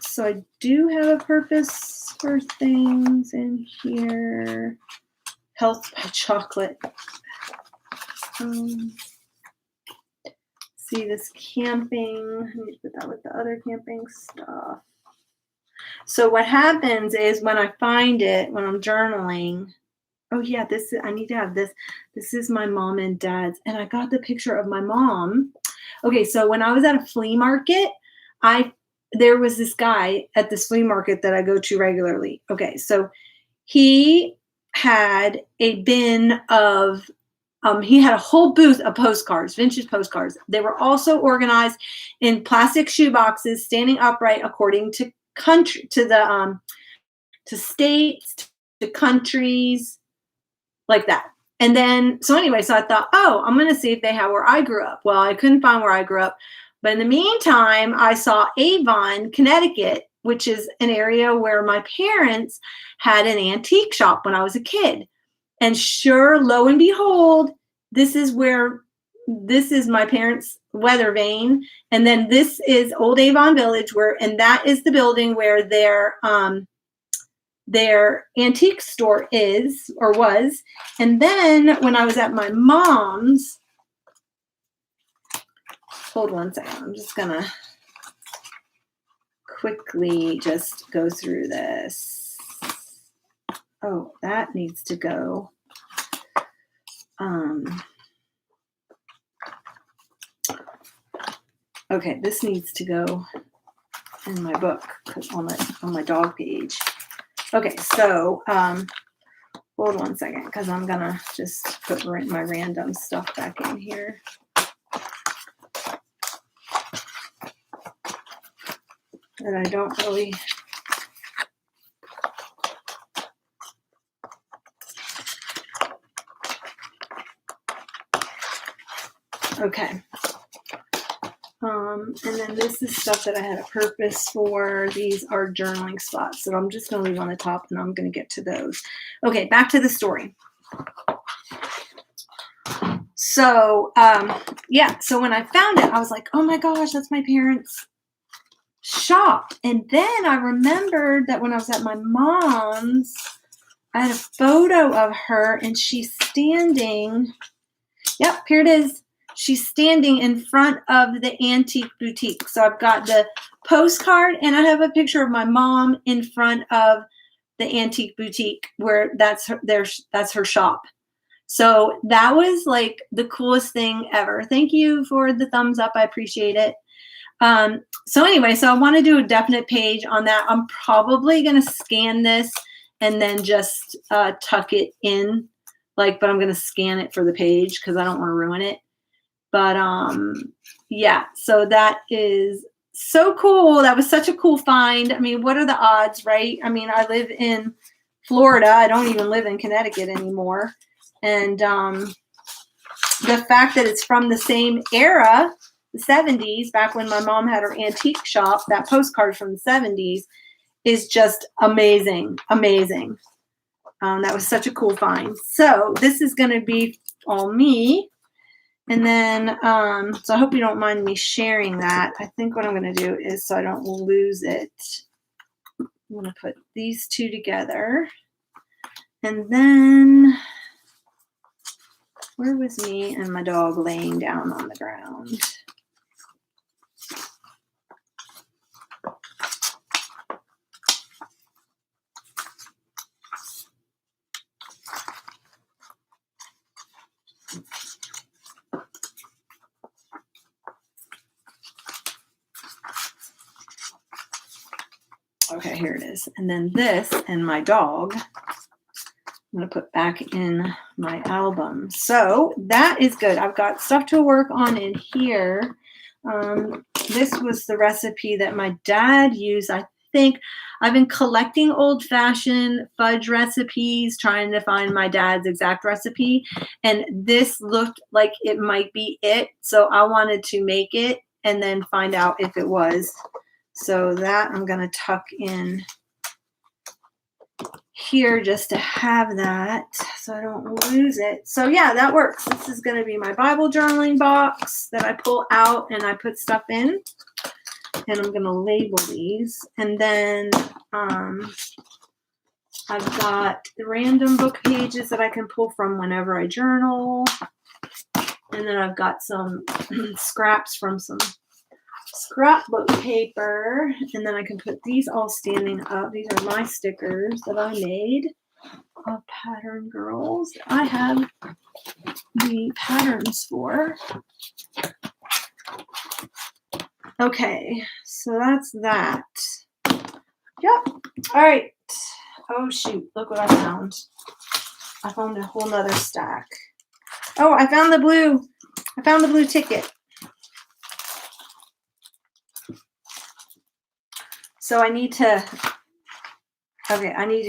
So I do have a purpose for things in here. Health by chocolate. See this camping. I need to put that with the other camping stuff. So what happens is when I find it, when I'm journaling, oh yeah, I need to have this. This is my mom and dad's. And I got the picture of my mom. Okay, so when I was at a flea market, there was this guy at this flea market that I go to regularly. Okay, so he had a bin of he had a whole booth of postcards, vintage postcards. They were also organized in plastic shoe boxes, standing upright according to country, to states, to countries, like that. And then, so anyway, so I thought, oh, I'm going to see if they have where I grew up. Well, I couldn't find where I grew up. But in the meantime, I saw Avon, Connecticut, which is an area where my parents had an antique shop when I was a kid. And sure, lo and behold, this is my parents' weather vane. And then this is Old Avon Village, and that is the building where their antique store is or was. And then when I was at my mom's, hold one second, I'm just gonna quickly just go through this. Oh, that needs to go. Okay, this needs to go in my book on my dog page. Okay, so hold one second, because I'm gonna just put my random stuff back in here. That I don't really. Okay. And then this is stuff that I had a purpose for. These are journaling spots that I'm just going to leave on the top, and I'm going to get to those. Okay, back to the story. So, yeah, so when I found it, I was like, oh my gosh, that's my parents' shop. And then I remembered that when I was at my mom's, I had a photo of her, and she's standing. Yep, here it is. She's standing in front of the antique boutique. So I've got the postcard, and I have a picture of my mom in front of the antique boutique where that's her shop. So that was like the coolest thing ever. Thank you for the thumbs up. I appreciate it. So anyway, so I want to do a definite page on that. I'm probably going to scan this and then just tuck it in, but I'm going to scan it for the page because I don't want to ruin it. But yeah, so that is so cool. That was such a cool find. I mean, what are the odds, right? I mean, I live in Florida. I don't even live in Connecticut anymore. And the fact that it's from the same era, the 70s, back when my mom had her antique shop, that postcard from the 70s is just amazing, amazing. That was such a cool find. So this is going to be all me. And then, so I hope you don't mind me sharing that. I think what I'm going to do is, so I don't lose it, I'm going to put these two together. And then, where was me and my dog laying down on the ground? Okay, here it is. And then this and my dog, I'm going to put back in my album. So that is good. I've got stuff to work on in here. This was the recipe that my dad used. I think I've been collecting old-fashioned fudge recipes, trying to find my dad's exact recipe. And this looked like it might be it. So I wanted to make it and then find out if it was. So that I'm going to tuck in here just to have that so I don't lose it. So yeah, that works. This is going to be my Bible journaling box that I pull out and I put stuff in. And I'm going to label these. And then I've got the random book pages that I can pull from whenever I journal. And then I've got some scraps from some scrapbook paper, and then I can put these all standing up. These are my stickers that I made of Pattern Girls. I have the patterns for. Okay, so that's that. Yep. All right. Oh shoot, look what I found. I found a whole nother stack. Oh, I found the blue ticket. So I need to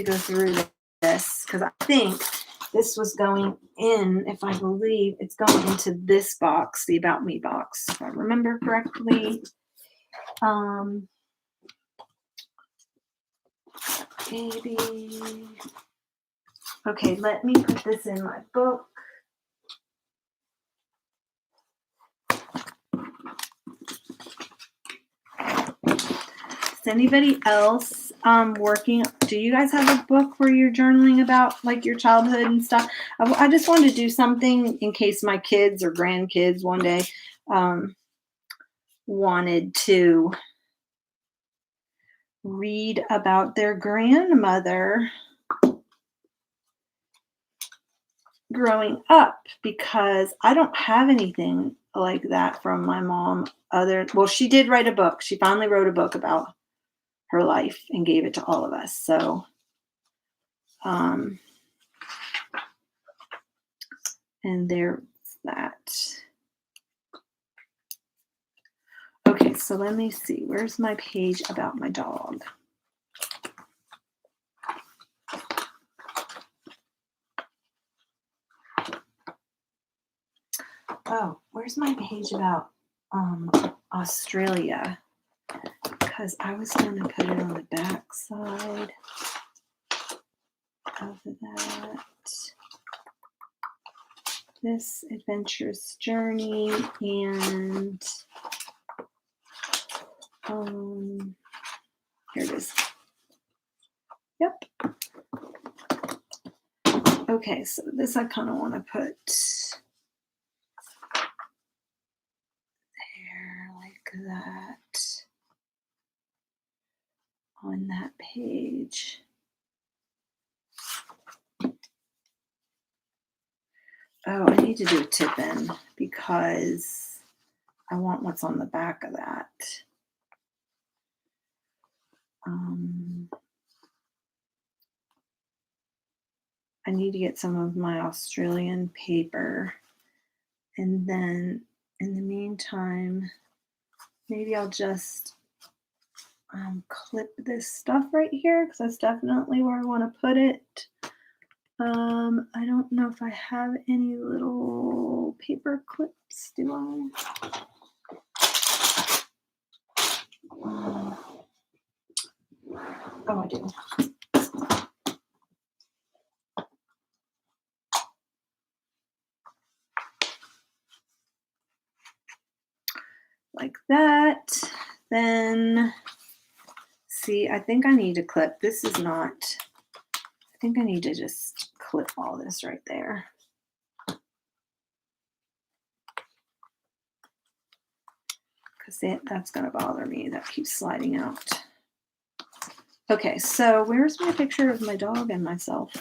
go through this because I think this was going in, if I believe it's going into this box, the About Me box, if I remember correctly. Maybe. Okay, let me put this in my book. Is anybody else working? Do you guys have a book where you're journaling about like your childhood and stuff? I just wanted to do something in case my kids or grandkids one day wanted to read about their grandmother growing up, because I don't have anything like that from my mom. Well, she did write a book. She finally wrote a book about her life and gave it to all of us. So, and there's that. Okay, so let me see. Where's my page about my dog? Oh, where's my page about Australia? Because I was going to put it on the back side of that. This adventurous journey, and here it is. Yep. Okay, so this I kind of want to put there like that on that page. Oh, I need to do a tip in because I want what's on the back of that. I need to get some of my Australian paper, and then in the meantime, maybe I'll just clip this stuff right here because that's definitely where I want to put it. I don't know if I have any little paper clips, do I? Oh, I do. Like that. Then, see, I think I need to clip. This is not, I think I need to just clip all this right there. Because that's going to bother me. That keeps sliding out. Okay, so where's my picture of my dog and myself?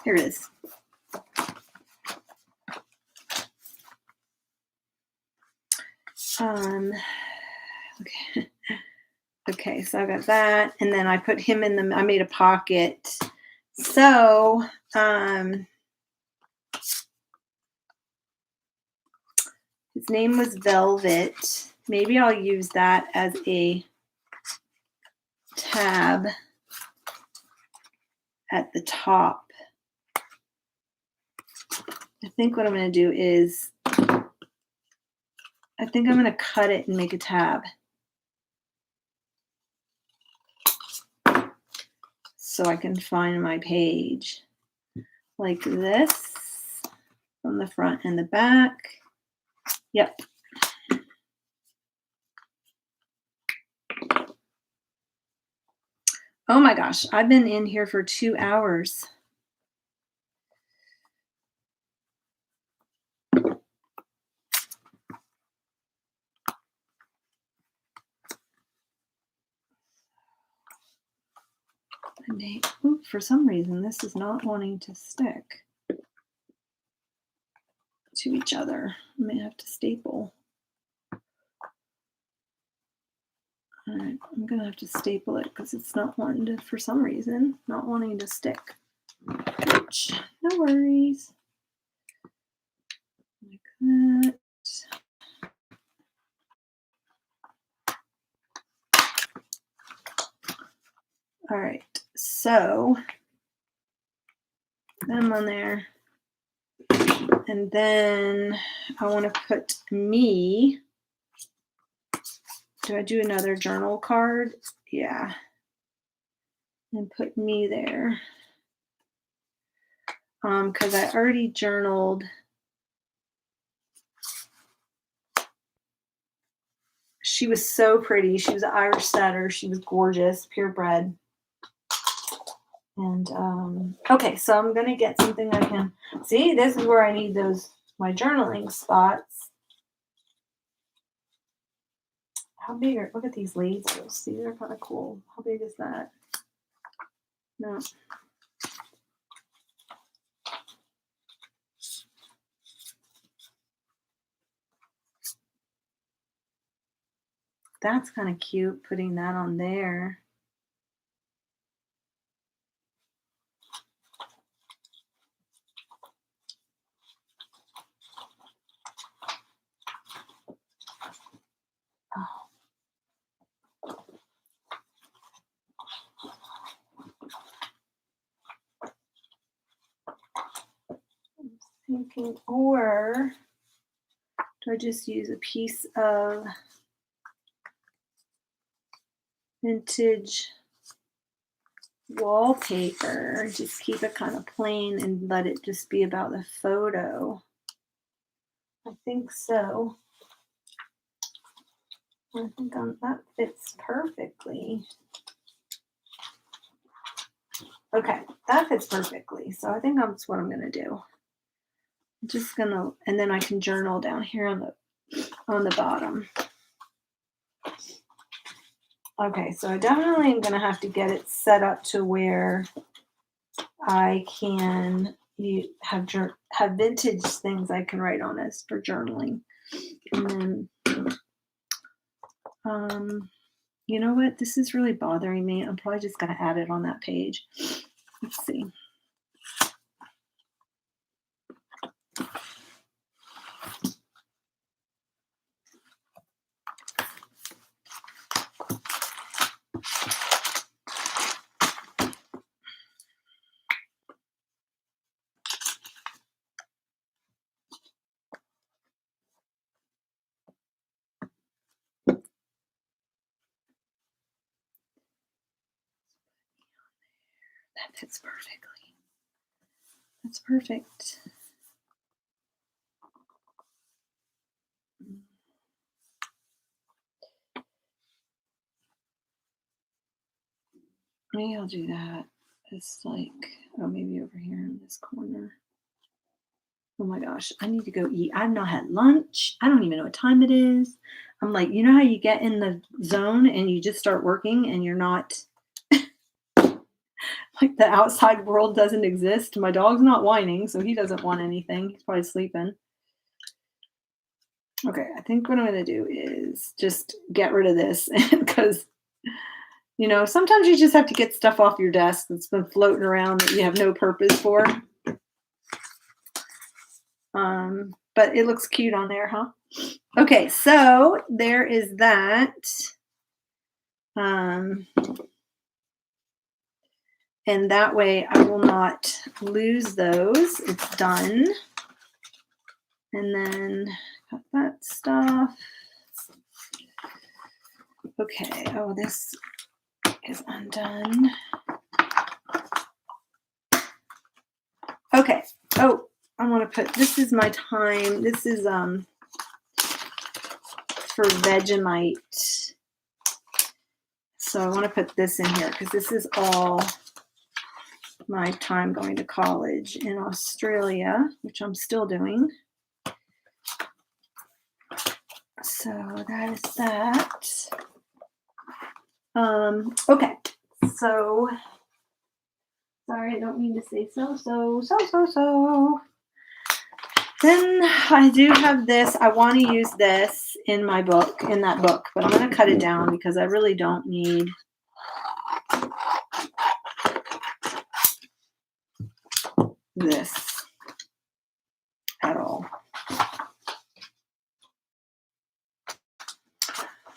Here it is. Okay. Okay, so I got that, and then I put him in I made a pocket. So, his name was Velvet. Maybe I'll use that as a tab at the top. I think what I'm going to do is, I think I'm going to cut it and make a tab. So I can find my page like this from the front and the back. Yep. Oh my gosh, I've been in here for 2 hours. For some reason, this is not wanting to stick to each other. I may have to staple. I'm gonna have to staple it because it's not wanting to, for some reason, not wanting to stick. Which, no worries. Like that. All right, so them on there. And then I want to put me. Do I do another journal card? Yeah. And put me there. Because I already journaled. She was so pretty. She was an Irish setter. She was gorgeous, purebred. And okay, so I'm gonna get something I can see. This is where I need my journaling spots. How big are? Look at these lasers. These are kind of cool. How big is that? No. That's kind of cute. Putting that on there. Thinking, or do I just use a piece of vintage wallpaper, just keep it kind of plain and let it just be about the photo? I think so. I think that fits perfectly. Okay, that fits perfectly. So I think that's what I'm gonna do. I'm just gonna, and then I can journal down here on the bottom. Okay, so I definitely am gonna have to get it set up to where I can have vintage things I can write on as for journaling. And then, you know what? This is really bothering me. I'm probably just gonna add it on that page. Let's see. That fits perfectly. That's perfect. Maybe I'll do that. It's like, oh, maybe over here in this corner. Oh my gosh, I need to go eat. I've not had lunch. I don't even know what time it is. I'm like, you know how you get in the zone and you just start working and you're not like the outside world doesn't exist. My dog's not whining, so he doesn't want anything. He's probably sleeping. Okay, I think what I'm going to do is just get rid of this because, you know, sometimes you just have to get stuff off your desk that's been floating around that you have no purpose for. But it looks cute on there, huh? Okay, so there is that. And that way I will not lose those. It's done. And then got that stuff. Okay, oh, this is undone. Okay, oh, I want to put, this is my time. This is for Vegemite. So I want to put this in here because this is all my time going to college in Australia, which I'm still doing. So that is that. Okay, so sorry, I don't mean to say so. Then I do have this. I want to use this in my book, in that book, but I'm going to cut it down because I really don't need this at all.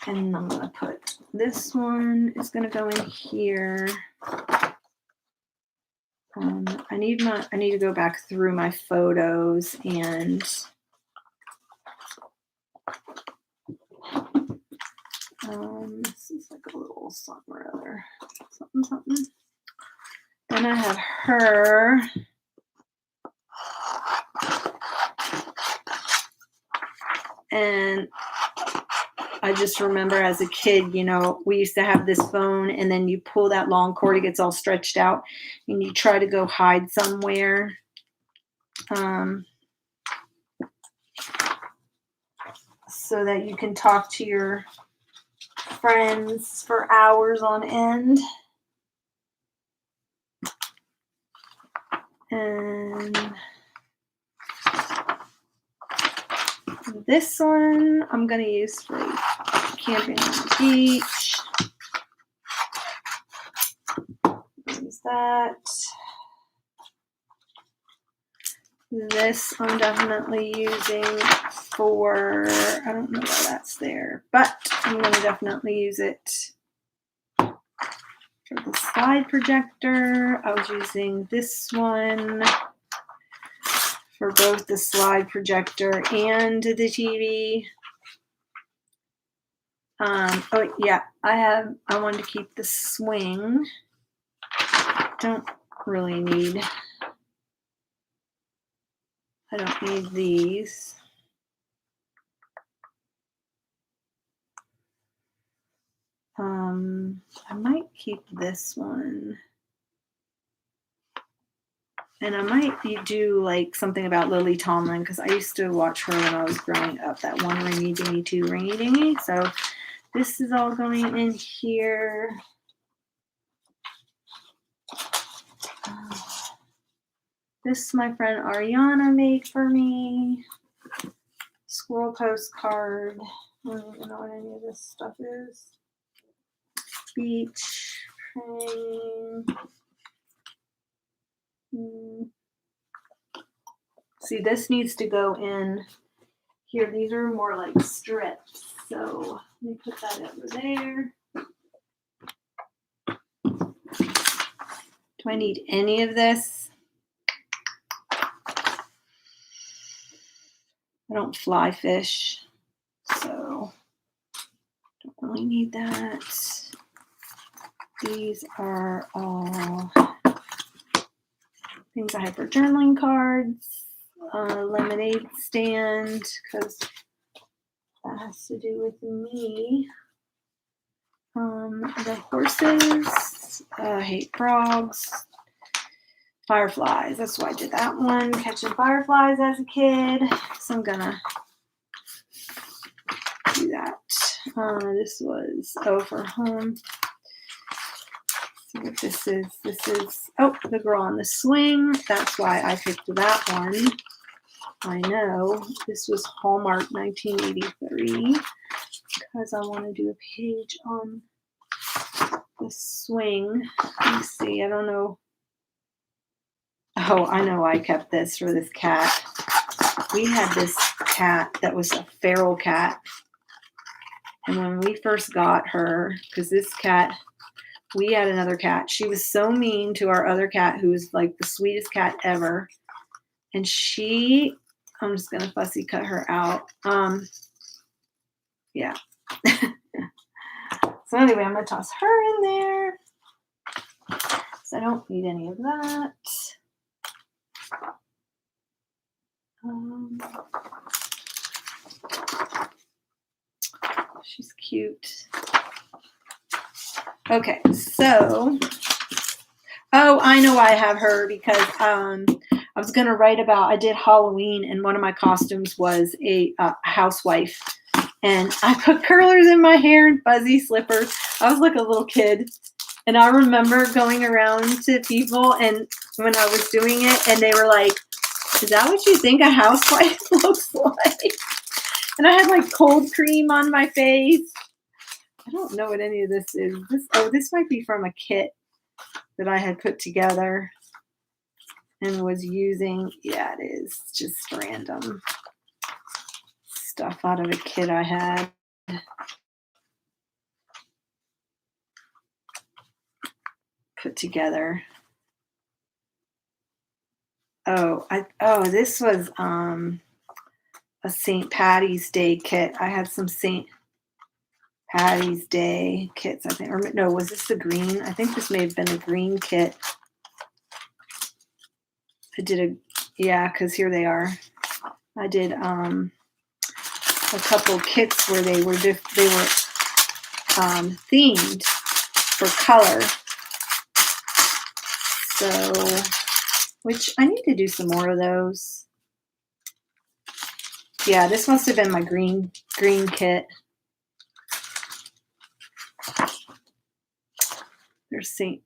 And I'm going to put this one is going to go in here. I need to go back through my photos and this is like a little something or other. Something. Then I have her. And I just remember as a kid, you know, we used to have this phone and then you pull that long cord, it gets all stretched out and you try to go hide somewhere. So that you can talk to your friends for hours on end. And this one I'm going to use for camping on the beach. Use that. This I'm definitely using for, I don't know why that's there, but I'm going to definitely use it for the slide projector. I was using this one for both the slide projector and the TV. Oh yeah, I wanted to keep the swing. Don't really need, I don't need these. I might keep this one. And I might do like something about Lily Tomlin because I used to watch her when I was growing up, that one Ringy Dingy Two Ringy Dingy. So this is all going in here. This my friend Ariana made for me. Squirrel postcard. I don't even know what any of this stuff is. Beach. See, this needs to go in here. These are more like strips. So let me put that over there. Do I need any of this? I don't fly fish, so don't really need that. These are all things I have for journaling cards, lemonade stand, because that has to do with me. The horses, I hate frogs. Fireflies, that's why I did that one. Catching fireflies as a kid. So I'm gonna do that. This was, for home. See what this is. This is, the girl on the swing. That's why I picked that one. I know. This was Hallmark 1983. Because I want to do a page on the swing. Let me see, I don't know. Oh, I know I kept this for this cat. We had this cat that was a feral cat. And when we first got her, because this cat, we had another cat. She was so mean to our other cat, who was like the sweetest cat ever. And I'm just going to fussy cut her out. Yeah. So anyway, I'm going to toss her in there. So I don't need any of that. She's cute. Okay, so, I know I have her because I was going to write about, I did Halloween and one of my costumes was a housewife. And I put curlers in my hair and fuzzy slippers. I was like a little kid. And I remember going around to people and when I was doing it and they were like, Is that what you think a housewife looks like? And I had like cold cream on my face. I don't know what any of this is. This might be from a kit that I had put together and was using. Yeah, it is just random stuff out of a kit I had. Put together. This was a St. Patty's Day kit. I had some St. Patty's Day kits, I think. Or no, was this the green? I think this may have been a green kit. I did because here they are. I did a couple kits where they were themed for color. So, which I need to do some more of those. Yeah, this must have been my green kit. There's St.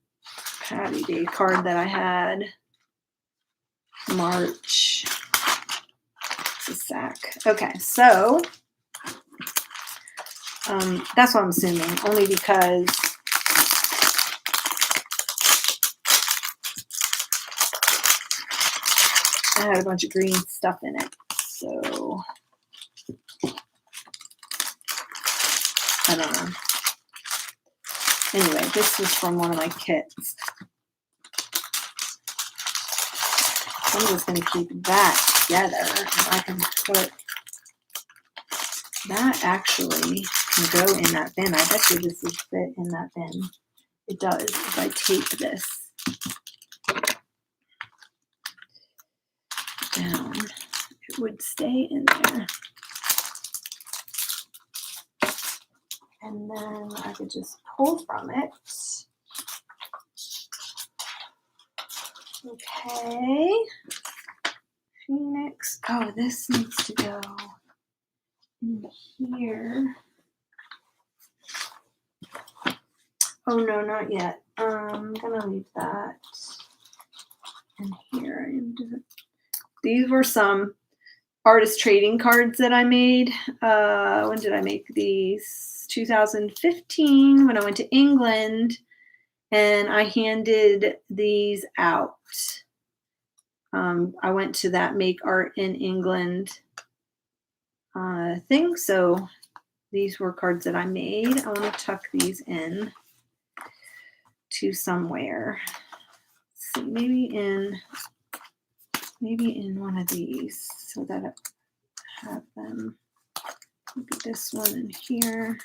Patty Day card that I had. March. It's a sack. Okay, so that's what I'm assuming, only because I had a bunch of green stuff in it. So I don't know. Anyway, this was from one of my kits. I'm just going to keep that together. If I can put that actually can go in that bin. I bet you this would fit in that bin. It does if I tape this down. It would stay in there. And then I could just pull from it. Okay. Phoenix. Oh, this needs to go in here. Oh, no, not yet. I'm going to leave that in here. These were some artist trading cards that I made. When did I make these? 2015 when I went to England. And I handed these out. I went to that Make Art in England thing. So these were cards that I made. I want to tuck these in to somewhere. Let's see, maybe in one of these so that I have them. Maybe this one in here.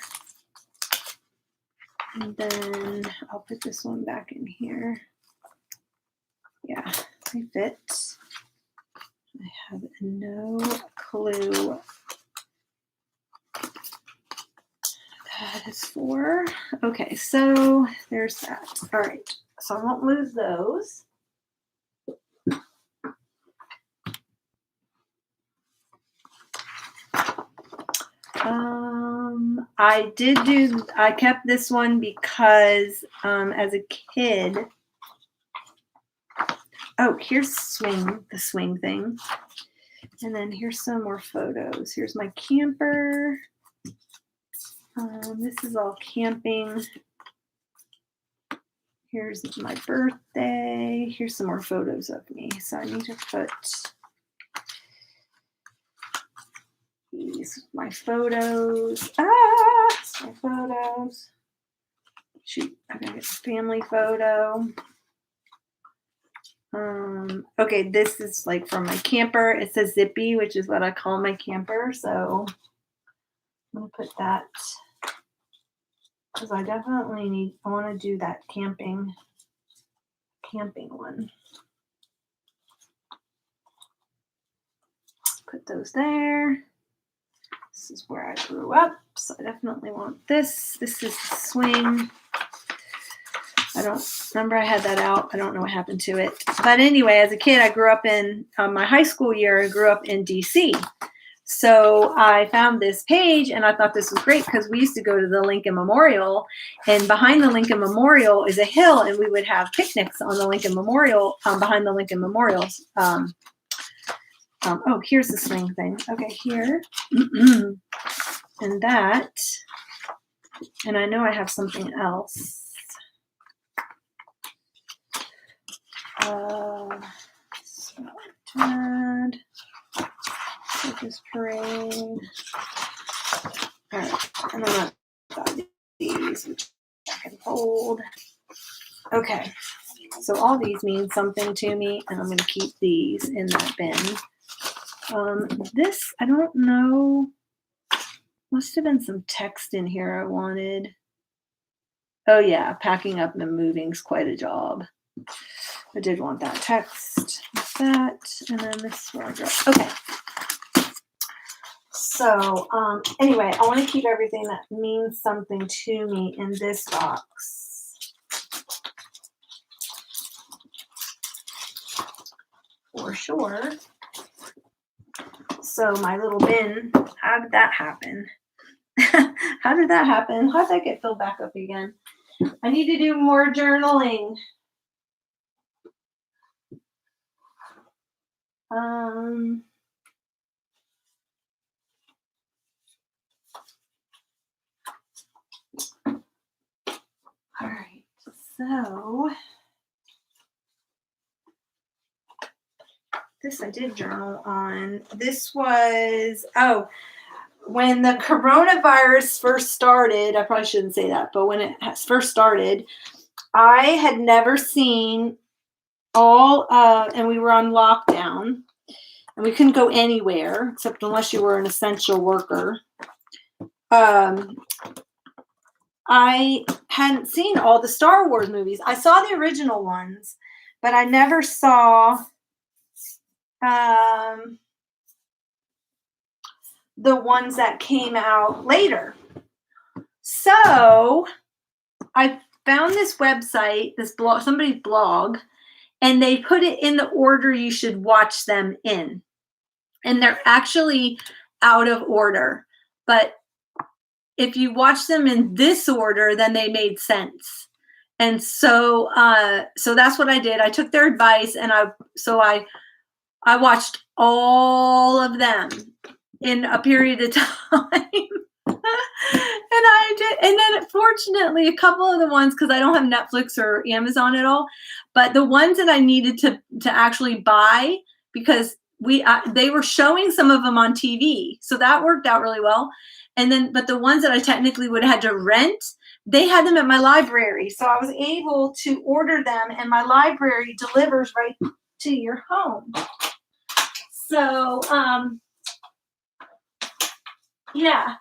And then I'll put this one back in here. Yeah, they fit. I have no clue what that is for. Okay, so there's that. All right, so I won't lose those. I kept this one because as a kid, here's the swing thing. And then here's some more photos. Here's my camper. This is all camping. Here's my birthday. Here's some more photos of me. So I need to put my photos. My photos. Shoot, I gotta get the family photo. Okay, this is like from my camper. It says Zippy, which is what I call my camper. So I'm gonna put that because I definitely I want to do that camping one. Put those there. This is where I grew up, so I definitely want this. This is the swing. I don't remember I had that out. I don't know what happened to it. But anyway, as a kid, I grew up in my high school year. I grew up in DC. So I found this page and I thought this was great because we used to go to the Lincoln Memorial, and behind the Lincoln Memorial is a hill, and we would have picnics on the Lincoln Memorial, behind the Lincoln Memorial Oh, here's the swing thing. Okay, here. And that. And I know I have something else. Circus Parade. All right, and then I've got these, which I can hold. Okay, so all these mean something to me, and I'm going to keep these in that bin. This, I don't know. Must have been some text in here I wanted. Oh yeah, packing up and moving is quite a job. I did want that text, that, and then this wardrobe. Okay. So anyway, I want to keep everything that means something to me in this box. For sure. So my little bin, how did that happen? How did that happen? How did that get filled back up again? I need to do more journaling. All right, so this I did journal on. This was, when the coronavirus first started, I probably shouldn't say that, but when it first started, I had never seen and we were on lockdown, and we couldn't go anywhere except unless you were an essential worker. I hadn't seen all the Star Wars movies. I saw the original ones, but I never saw the ones that came out later. So I found this website, this blog, somebody's blog, and they put it in the order you should watch them in. And they're actually out of order. But if you watch them in this order, then they made sense. And so that's what I did. I took their advice, and I watched all of them in a period of time. And then fortunately, a couple of the ones, because I don't have Netflix or Amazon at all, but the ones that I needed to actually buy, because they were showing some of them on TV, so that worked out really well. And then, but the ones that I technically would have had to rent, they had them at my library, so I was able to order them, and my library delivers right to your home. So yeah.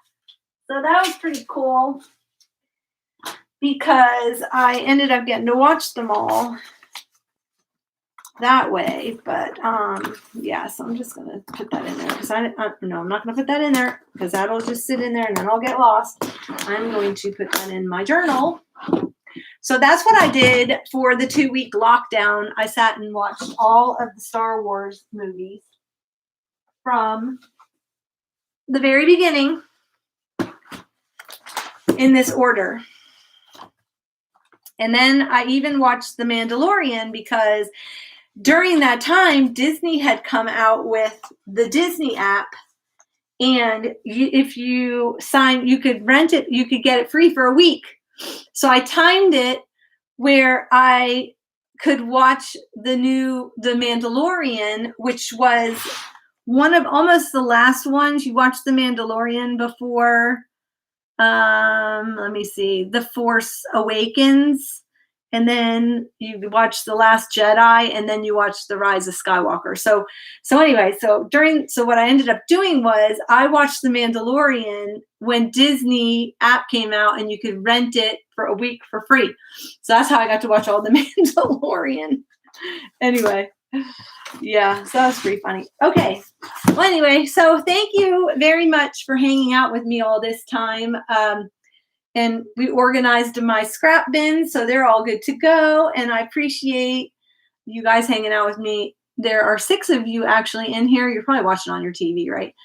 So that was pretty cool because I ended up getting to watch them all that way. But yeah, so I'm just going to put that in there because I'm not going to put that in there because that'll just sit in there and then I'll get lost. I'm going to put that in my journal. So that's what I did for the 2-week lockdown. I sat and watched all of the Star Wars movies from the very beginning in this order. And then I even watched The Mandalorian because during that time, Disney had come out with the Disney app. And if you sign, you could rent it, you could get it free for a week. So I timed it where I could watch the Mandalorian, which was one of almost the last ones. You watched The Mandalorian before, let me see, The Force Awakens, and then you watch The Last Jedi, and then you watch The Rise of Skywalker. So anyway, so what I ended up doing was I watched The Mandalorian when Disney app came out, and you could rent it for a week for free. So that's how I got to watch all The Mandalorian. Anyway, yeah, so that was pretty funny. Okay. Well, anyway, so thank you very much for hanging out with me all this time. And we organized my scrap bins, so they're all good to go. And I appreciate you guys hanging out with me. There are 6 of you actually in here. You're probably watching on your TV, right?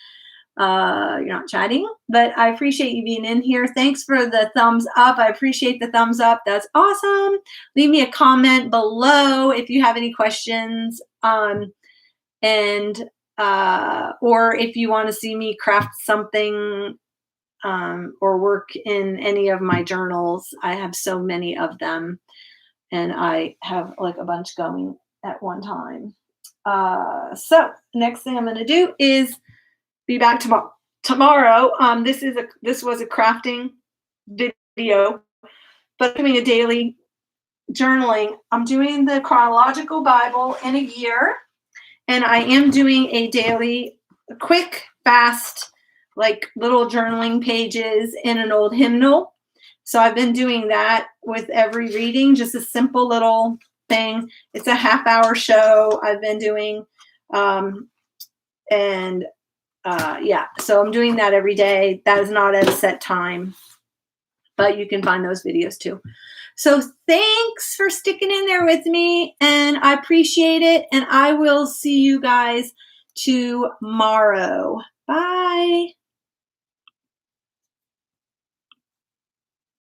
You're not chatting, but I appreciate you being in here. Thanks for the thumbs up. I appreciate the thumbs up. That's awesome. Leave me a comment below if you have any questions. And or if you want to see me craft something or work in any of my journals, I have so many of them, and I have like a bunch going at one time. So next thing I'm going to do is be back tomorrow. This was a crafting video, but I'm doing a daily journaling. I'm doing the chronological Bible in a year, and I am doing a daily, quick, fast, like little journaling pages in an old hymnal. So I've been doing that with every reading, just a simple little thing. It's a half-hour show I've been doing. Yeah, so I'm doing that every day. That is not at a set time, but you can find those videos too. So thanks for sticking in there with me, and I appreciate it, and I will see you guys tomorrow. Bye.